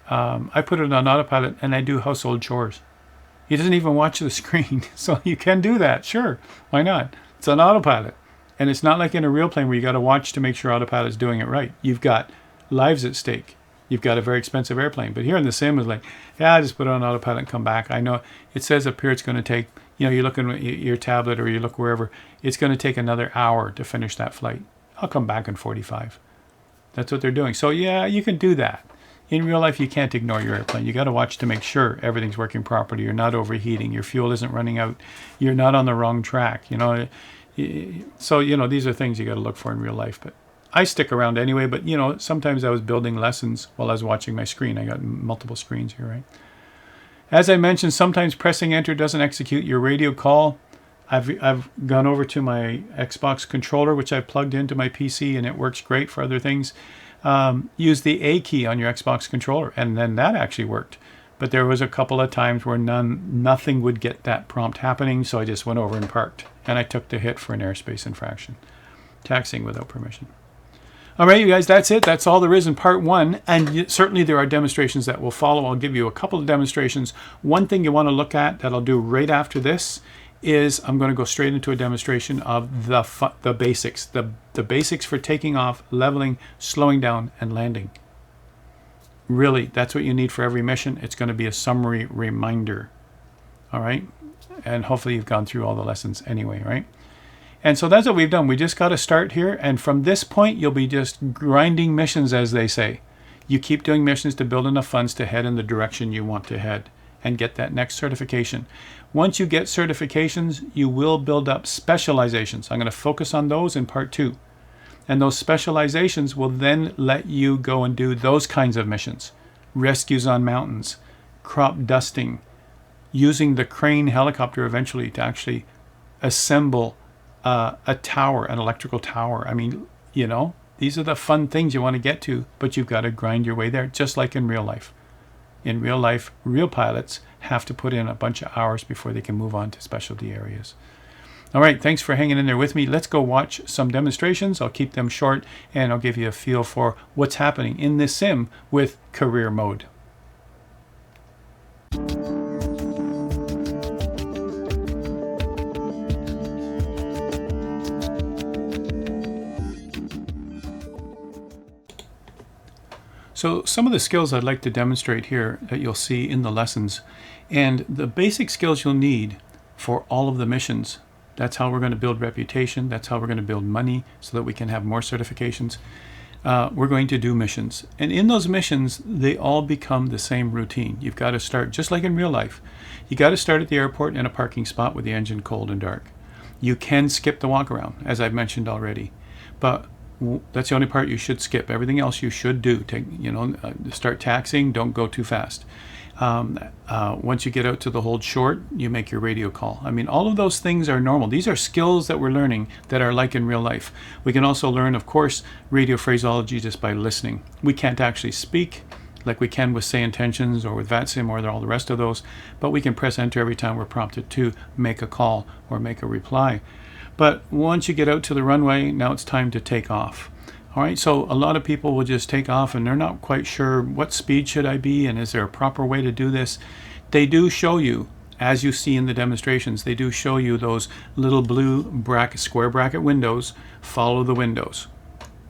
I put it on autopilot and I do household chores. He doesn't even watch the screen. So you can do that, sure. Why not? It's on autopilot. And it's not like in a real plane where you got to watch to make sure autopilot's doing it right. You've got lives at stake. You've got a very expensive airplane. But here in the sim is like, yeah, I just put it on autopilot and come back. I know it says up here it's going to take, you know, you look at your tablet or you look wherever, it's going to take another hour to finish that flight. I'll come back in 45. That's what they're doing. So yeah, you can do that. In real life, you can't ignore your airplane. You got to watch to make sure everything's working properly. You're not overheating. Your fuel isn't running out. You're not on the wrong track. You know, so you know these are things you got to look for in real life. But I stick around anyway. But you know, sometimes I was building lessons while I was watching my screen. I got multiple screens here, right? As I mentioned, sometimes pressing enter doesn't execute your radio call. I've gone over to my Xbox controller, which I've plugged into my PC, and it works great for other things. Use the A key on your Xbox controller, and then that actually worked. But there was a couple of times where nothing would get that prompt happening, so I just went over and parked, and I took the hit for an airspace infraction, taxiing without permission. All right, you guys, that's it. That's all there is in part one, and certainly there are demonstrations that will follow. I'll give you a couple of demonstrations. One thing you want to look at that I'll do right after this is I'm going to go straight into a demonstration of the basics, the basics for taking off, leveling, slowing down, and landing. Really, that's what you need for every mission. It's going to be a summary reminder. All right, and hopefully you've gone through all the lessons anyway, right? And so that's what we've done. We just got to start here, and from this point, you'll be just grinding missions, as they say. You keep doing missions to build enough funds to head in the direction you want to head and get that next certification. Once you get certifications, you will build up specializations. I'm going to focus on those in part two. And those specializations will then let you go and do those kinds of missions. Rescues on mountains, crop dusting, using the crane helicopter eventually to actually assemble a tower, an electrical tower. I mean, you know, these are the fun things you want to get to, but you've got to grind your way there, just like in real life. In real life, real pilots have to put in a bunch of hours before they can move on to specialty areas. All right, thanks for hanging in there with me. Let's go watch some demonstrations. I'll keep them short, and I'll give you a feel for what's happening in this sim with career mode. So some of the skills I'd like to demonstrate here that you'll see in the lessons, and the basic skills you'll need for all of the missions. That's how we're going to build reputation. That's how we're going to build money so that we can have more certifications. We're going to do missions. And in those missions, they all become the same routine. You've got to start, just like in real life, you got to start at the airport in a parking spot with the engine cold and dark. You can skip the walk around, as I've mentioned already. But that's the only part you should skip. Everything else you should do. Start taxiing. Don't go too fast. Once you get out to the hold short, you make your radio call. I mean, all of those things are normal. These are skills that we're learning that are like in real life. We can also learn, of course, radio phraseology just by listening. We can't actually speak like we can with Say Intentions or with VATSIM or all the rest of those, but we can press enter every time we're prompted to make a call or make a reply. But once you get out to the runway, now it's time to take off. All right, so a lot of people will just take off and they're not quite sure what speed should I be and is there a proper way to do this. They do show you, as you see in the demonstrations, they do show you those little blue square bracket windows. Follow the windows.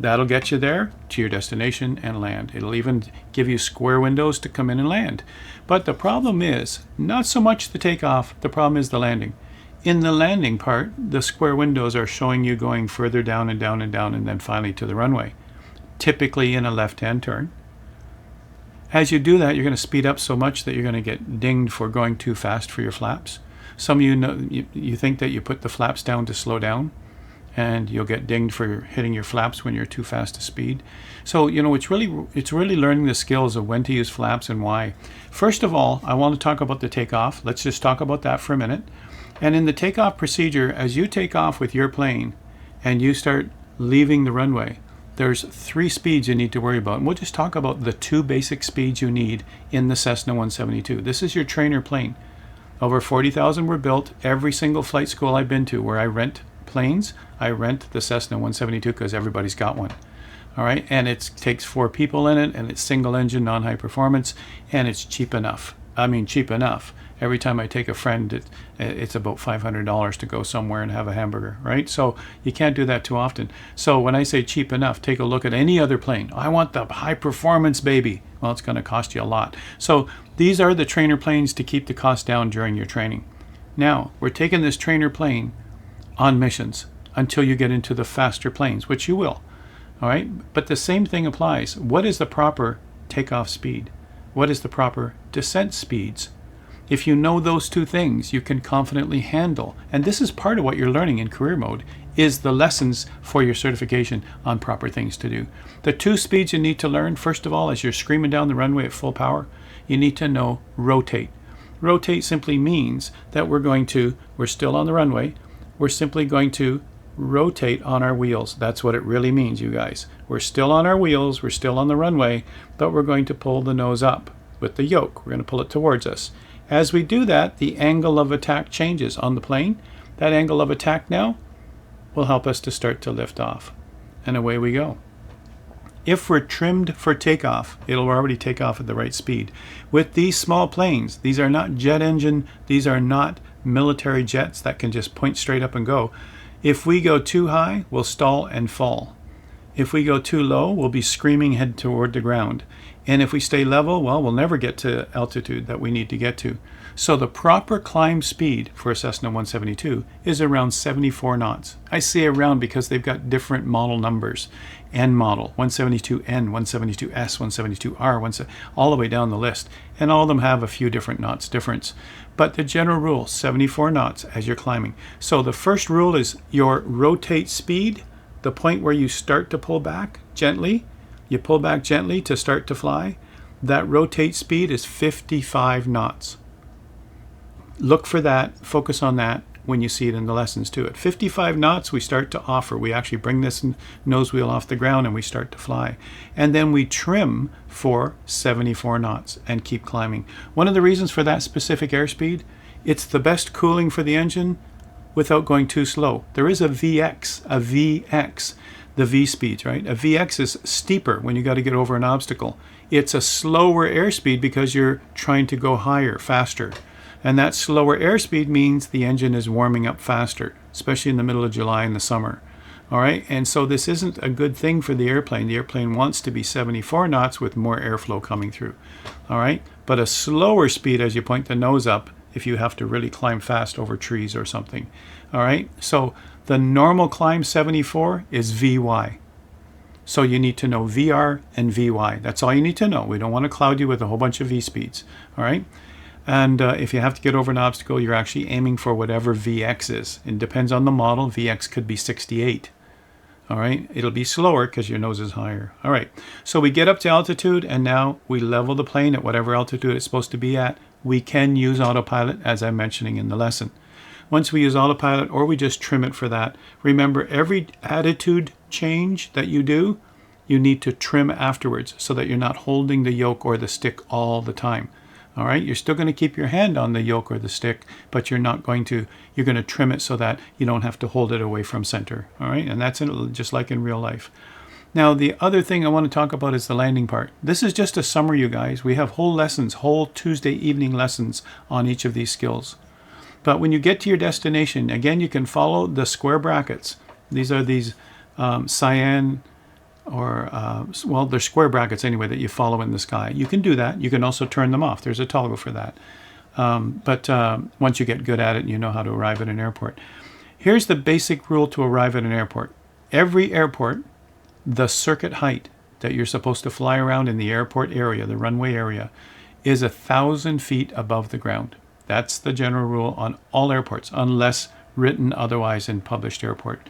That'll get you there to your destination and land. It'll even give you square windows to come in and land. But the problem is not so much the takeoff, the problem is the landing. In the landing part, the square windows are showing you going further down and down and down and then finally to the runway, typically in a left-hand turn. As you do that, you're going to speed up so much that you're going to get dinged for going too fast for your flaps. Some of you know, you think that you put the flaps down to slow down, and you'll get dinged for hitting your flaps when you're too fast to speed. So, you know, it's really learning the skills of when to use flaps and why. First of all, I want to talk about the takeoff. Let's just talk about that for a minute. And in the takeoff procedure, as you take off with your plane and you start leaving the runway, there's 3 speeds you need to worry about. And we'll just talk about the 2 basic speeds you need in the Cessna 172. This is your trainer plane. Over 40,000 were built. Every single flight school I've been to where I rent planes, I rent the Cessna 172 because everybody's got one. All right, and it takes 4 people in it, and it's single engine, non-high performance, and it's cheap enough. I mean, cheap enough. Every time I take a friend, it's about $500 to go somewhere and have a hamburger, right? So you can't do that too often. So when I say cheap enough, take a look at any other plane. I want the high performance, baby. Well, it's going to cost you a lot. So these are the trainer planes to keep the cost down during your training. Now, we're taking this trainer plane on missions until you get into the faster planes, which you will. All right, but the same thing applies. What is the proper takeoff speed? What is the proper descent speeds? If you know those 2 things, you can confidently handle, and this is part of what you're learning in career mode, is the lessons for your certification on proper things to do. The 2 speeds you need to learn, first of all, as you're screaming down the runway at full power, you need to know rotate. Rotate simply means that we're still on the runway, we're simply going to rotate on our wheels. That's what it really means, you guys. We're still on our wheels, we're still on the runway, but we're going to pull the nose up with the yoke. We're going to pull it towards us. As we do that, the angle of attack changes on the plane. That angle of attack now will help us to start to lift off. And away we go. If we're trimmed for takeoff, it'll already take off at the right speed. With these small planes, these are not jet engine, these are not military jets that can just point straight up and go. If we go too high, we'll stall and fall. If we go too low, we'll be screaming head toward the ground. And if we stay level, well, we'll never get to altitude that we need to get to. So the proper climb speed for a Cessna 172 is around 74 knots. I say around because they've got different model numbers. N model, 172N, 172S, 172R, all the way down the list. And all of them have a few different knots difference. But the general rule, 74 knots as you're climbing. So the first rule is your rotate speed, the point where you start to pull back gently. You pull back gently to start to fly. That rotate speed is 55 knots. Look for that, focus on that when you see it in the lessons too. At 55 knots, we start to offer. We actually bring this nose wheel off the ground and we start to fly. And then we trim for 74 knots and keep climbing. One of the reasons for that specific airspeed, it's the best cooling for the engine without going too slow. There is a VX, the V speeds, right? A VX is steeper when you got to get over an obstacle. It's a slower airspeed because you're trying to go higher, faster. And that slower airspeed means the engine is warming up faster, especially in the middle of July in the summer. All right, and so this isn't a good thing for the airplane. The airplane wants to be 74 knots with more airflow coming through. All right, but a slower speed as you point the nose up if you have to really climb fast over trees or something. All right, so the normal climb 74 is VY. So you need to know VR and VY. That's all you need to know. We don't want to cloud you with a whole bunch of V speeds. All right. And if you have to get over an obstacle, you're actually aiming for whatever VX is. It depends on the model. VX could be 68. All right. It'll be slower because your nose is higher. All right. So we get up to altitude and now we level the plane at whatever altitude it's supposed to be at. We can use autopilot as I'm mentioning in the lesson. Once we use autopilot or we just trim it for that, remember every attitude change that you do, you need to trim afterwards so that you're not holding the yoke or the stick all the time. All right, you're still going to keep your hand on the yoke or the stick, but you're going to trim it so that you don't have to hold it away from center. All right, and that's just like in real life. Now, the other thing I want to talk about is the landing part. This is just a summary, you guys. We have whole lessons, whole Tuesday evening lessons on each of these skills. But when you get to your destination, again, you can follow the square brackets. These are these cyan well, they're square brackets anyway that you follow in the sky. You can do that. You can also turn them off. There's a toggle for that. But once you get good at it, you know how to arrive at an airport. Here's the basic rule to arrive at an airport. Every airport, the circuit height that you're supposed to fly around in the airport area, the runway area, is 1,000 feet above the ground. That's the general rule on all airports, unless written otherwise in published airport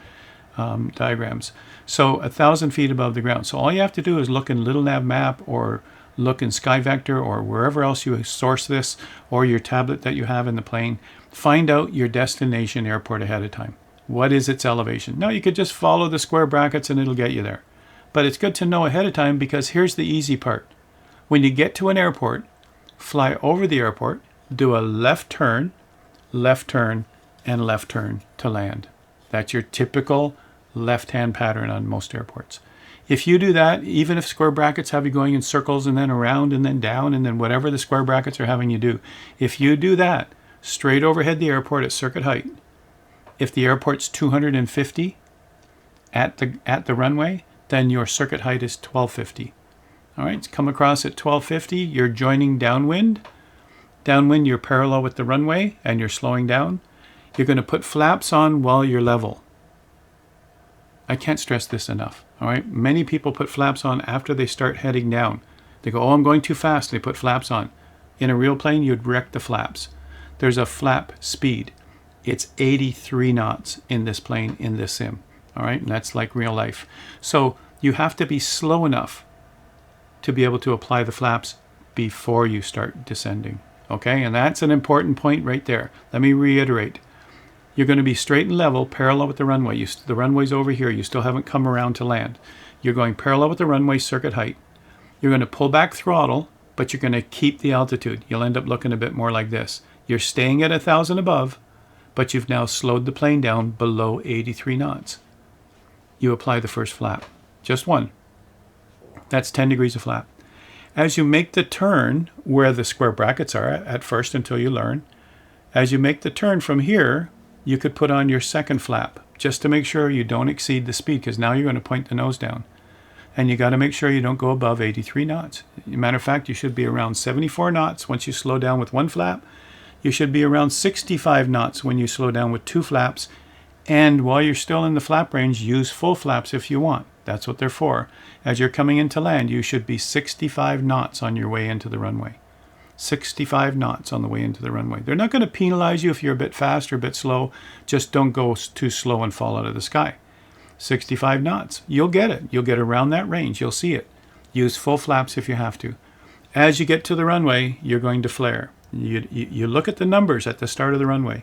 diagrams. So 1,000 feet above the ground. So all you have to do is look in Little Nav Map or look in SkyVector or wherever else you source this, or your tablet that you have in the plane. Find out your destination airport ahead of time. What is its elevation? Now you could just follow the square brackets and it'll get you there. But it's good to know ahead of time, because here's the easy part. When you get to an airport, fly over the airport, do a left turn, and left turn to land. That's your typical left-hand pattern on most airports. If you do that, even if square brackets have you going in circles and then around and then down and then whatever the square brackets are having you do, if you do that straight overhead the airport at circuit height, if the airport's 250 at the runway, then your circuit height is 1250. All right, come across at 1250, you're joining downwind. Downwind, you're parallel with the runway and you're slowing down. You're going to put flaps on while you're level. I can't stress this enough. All right, many people put flaps on after they start heading down. They go, oh, I'm going too fast. They put flaps on. In a real plane, you'd wreck the flaps. There's a flap speed. It's 83 knots in this plane, in this sim. All right, and that's like real life. So you have to be slow enough to be able to apply the flaps before you start descending. Okay, and that's an important point right there. Let me reiterate. You're going to be straight and level, parallel with the runway. The runway's over here. You still haven't come around to land. You're going parallel with the runway circuit height. You're going to pull back throttle, but you're going to keep the altitude. You'll end up looking a bit more like this. You're staying at 1,000 above, but you've now slowed the plane down below 83 knots. You apply the first flap. Just one. That's 10 degrees of flap. As you make the turn where the square brackets are at first until you learn, as you make the turn from here, you could put on your second flap just to make sure you don't exceed the speed, because now you're going to point the nose down. And you got to make sure you don't go above 83 knots. As a matter of fact, you should be around 74 knots once you slow down with one flap. You should be around 65 knots when you slow down with two flaps. And while you're still in the flap range, use full flaps if you want. That's what they're for. As you're coming into land, you should be 65 knots on your way into the runway. 65 knots on the way into the runway. They're not going to penalize you if you're a bit fast or a bit slow. Just don't go too slow and fall out of the sky. 65 knots. You'll get it. You'll get around that range. You'll see it. Use full flaps if you have to. As you get to the runway, you're going to flare. You look at the numbers at the start of the runway.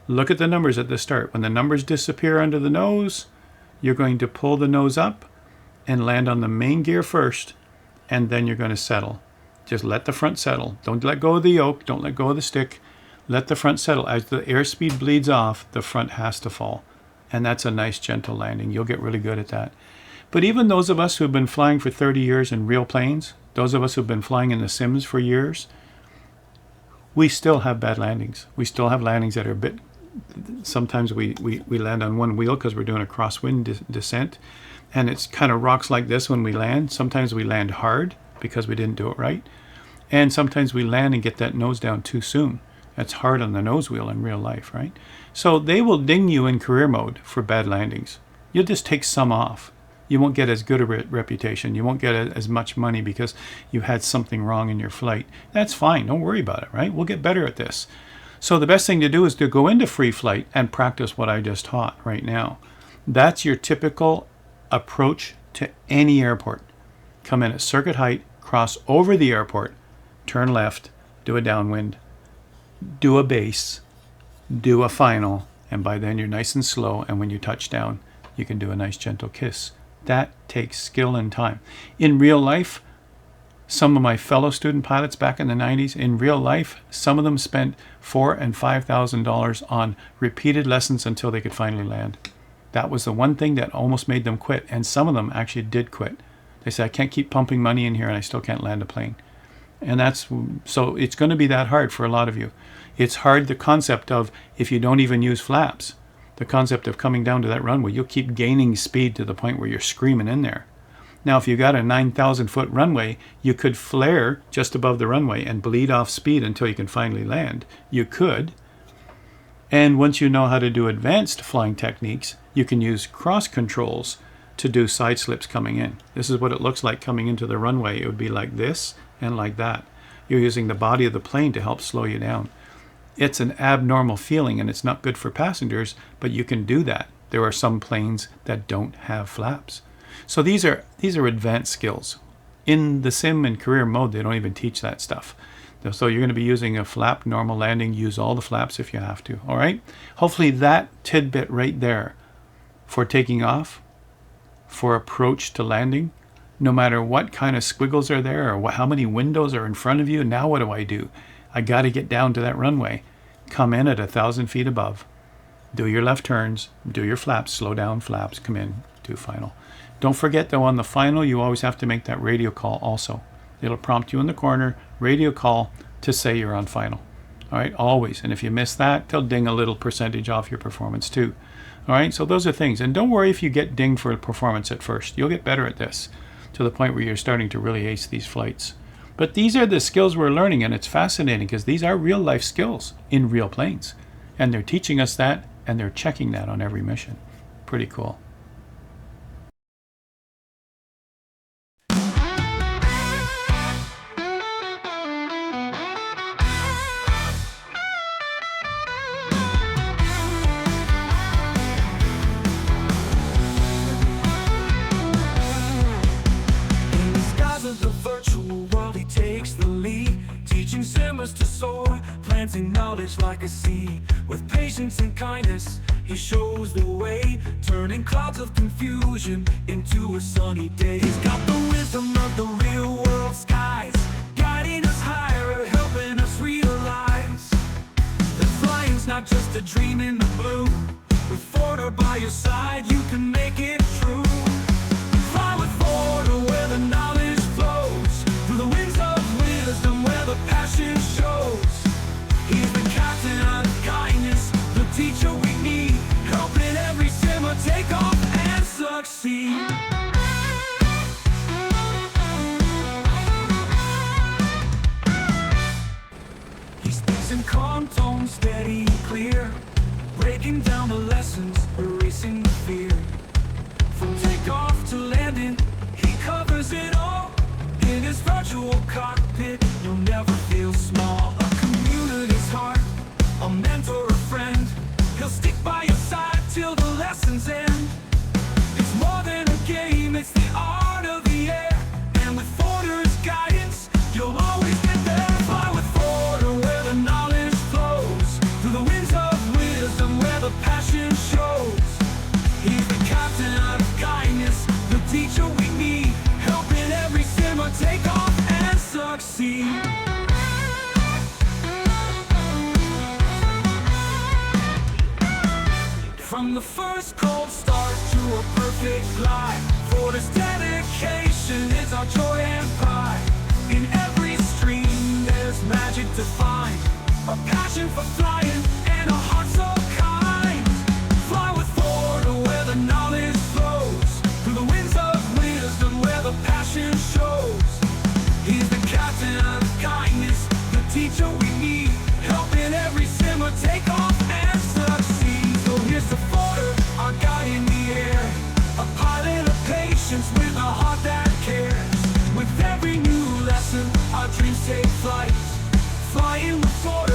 Look at the numbers at the start. When the numbers disappear under the nose, you're going to pull the nose up and land on the main gear first, and then you're going to settle. Just let the front settle. Don't let go of the yoke. Don't let go of the stick. Let the front settle. As the airspeed bleeds off, the front has to fall. And that's a nice, gentle landing. You'll get really good at that. But even those of us who've been flying for 30 years in real planes, those of us who've been flying in the sims for years, we still have bad landings. We still have landings that are a bit... Sometimes we land on one wheel because we're doing a crosswind descent. And it's kind of rocks like this when we land. Sometimes we land hard because we didn't do it right. And sometimes we land and get that nose down too soon. That's hard on the nose wheel in real life, right? So they will ding you in career mode for bad landings. You'll just take some off. You won't get as good a reputation. You won't get as much money because you had something wrong in your flight. That's fine. Don't worry about it, right? We'll get better at this. So the best thing to do is to go into free flight and practice what I just taught right now. That's your typical approach to any airport. Come in at circuit height, cross over the airport, turn left, do a downwind, do a base, do a final, and by then you're nice and slow, and when you touch down, you can do a nice gentle kiss. That takes skill and time. In real life, some of my fellow student pilots back in the 90s, in real life, some of them spent $4,000 and $5,000 on repeated lessons until they could finally land. That was the one thing that almost made them quit, and some of them actually did quit. They said, I can't keep pumping money in here and I still can't land a plane. And so it's going to be that hard for a lot of you. It's hard, the concept of, if you don't even use flaps, the concept of coming down to that runway, you'll keep gaining speed to the point where you're screaming in there. Now, if you got a 9,000 foot runway, you could flare just above the runway and bleed off speed until you can finally land. You could. And once you know how to do advanced flying techniques, you can use cross controls to do side slips coming in. This is what it looks like coming into the runway. It would be like this and like that. You're using the body of the plane to help slow you down. It's an abnormal feeling and it's not good for passengers, but you can do that. There are some planes that don't have flaps. So these are advanced skills. In the sim and career mode, they don't even teach that stuff. So you're going to be using a flap normal landing. Use all the flaps if you have to. All right. Hopefully that tidbit right there for taking off, for approach to landing, no matter what kind of squiggles are there or how many windows are in front of you. Now what do? I got to get down to that runway. Come in at 1,000 feet above. Do your left turns. Do your flaps. Slow down flaps. Come in. Do final. Don't forget though, on the final, you always have to make that radio call also. It'll prompt you in the corner, radio call to say you're on final. All right, always. And if you miss that, they'll ding a little percentage off your performance too. All right, so those are things. And don't worry if you get dinged for performance at first. You'll get better at this to the point where you're starting to really ace these flights. But these are the skills we're learning, and it's fascinating because these are real life skills in real planes. And they're teaching us that, and they're checking that on every mission. Pretty cool. To soar, planting knowledge like a seed. With patience and kindness, he shows the way, turning clouds of confusion into a sunny day. He's got the wisdom of the real world skies, guiding us higher, helping us realize that flying's not just a dream in the blue. With Forder by your side, you can make it true. Fly with Forder where the knowledge flows, through the winds of wisdom where the passion shows. He's the captain of kindness, the teacher we need, helping every simmer take off and succeed. He speaks in calm tones, steady and clear, breaking down the lessons, erasing the fear. From takeoff to landing, he covers it all. In his virtual cockpit, you'll never feel small. A community's heart, a mentor, a friend. He'll stick by your side till the lessons end. It's more than a game, it's the art of the air. And with Forder's guidance, you'll always get there. Fly with Forder where the knowledge flows, through the winds of wisdom where the passion shows. He's the captain of kindness, the teacher we need, helping every simmer take off and succeed. From the first cold start to a perfect glide, Forder's dedication is our joy and pride. In every stream there's magic to find, a passion for flying and a heart so kind. Fly with Forder where the knowledge flows, through the winds of wisdom where the passion shows. He's the captain of kindness, the teacher we need, helping every simmer take off and succeed. So here's to Forder, our guide in the air, a pilot of patience with a heart that cares. With every new lesson, our dreams take flight, flying with Forder.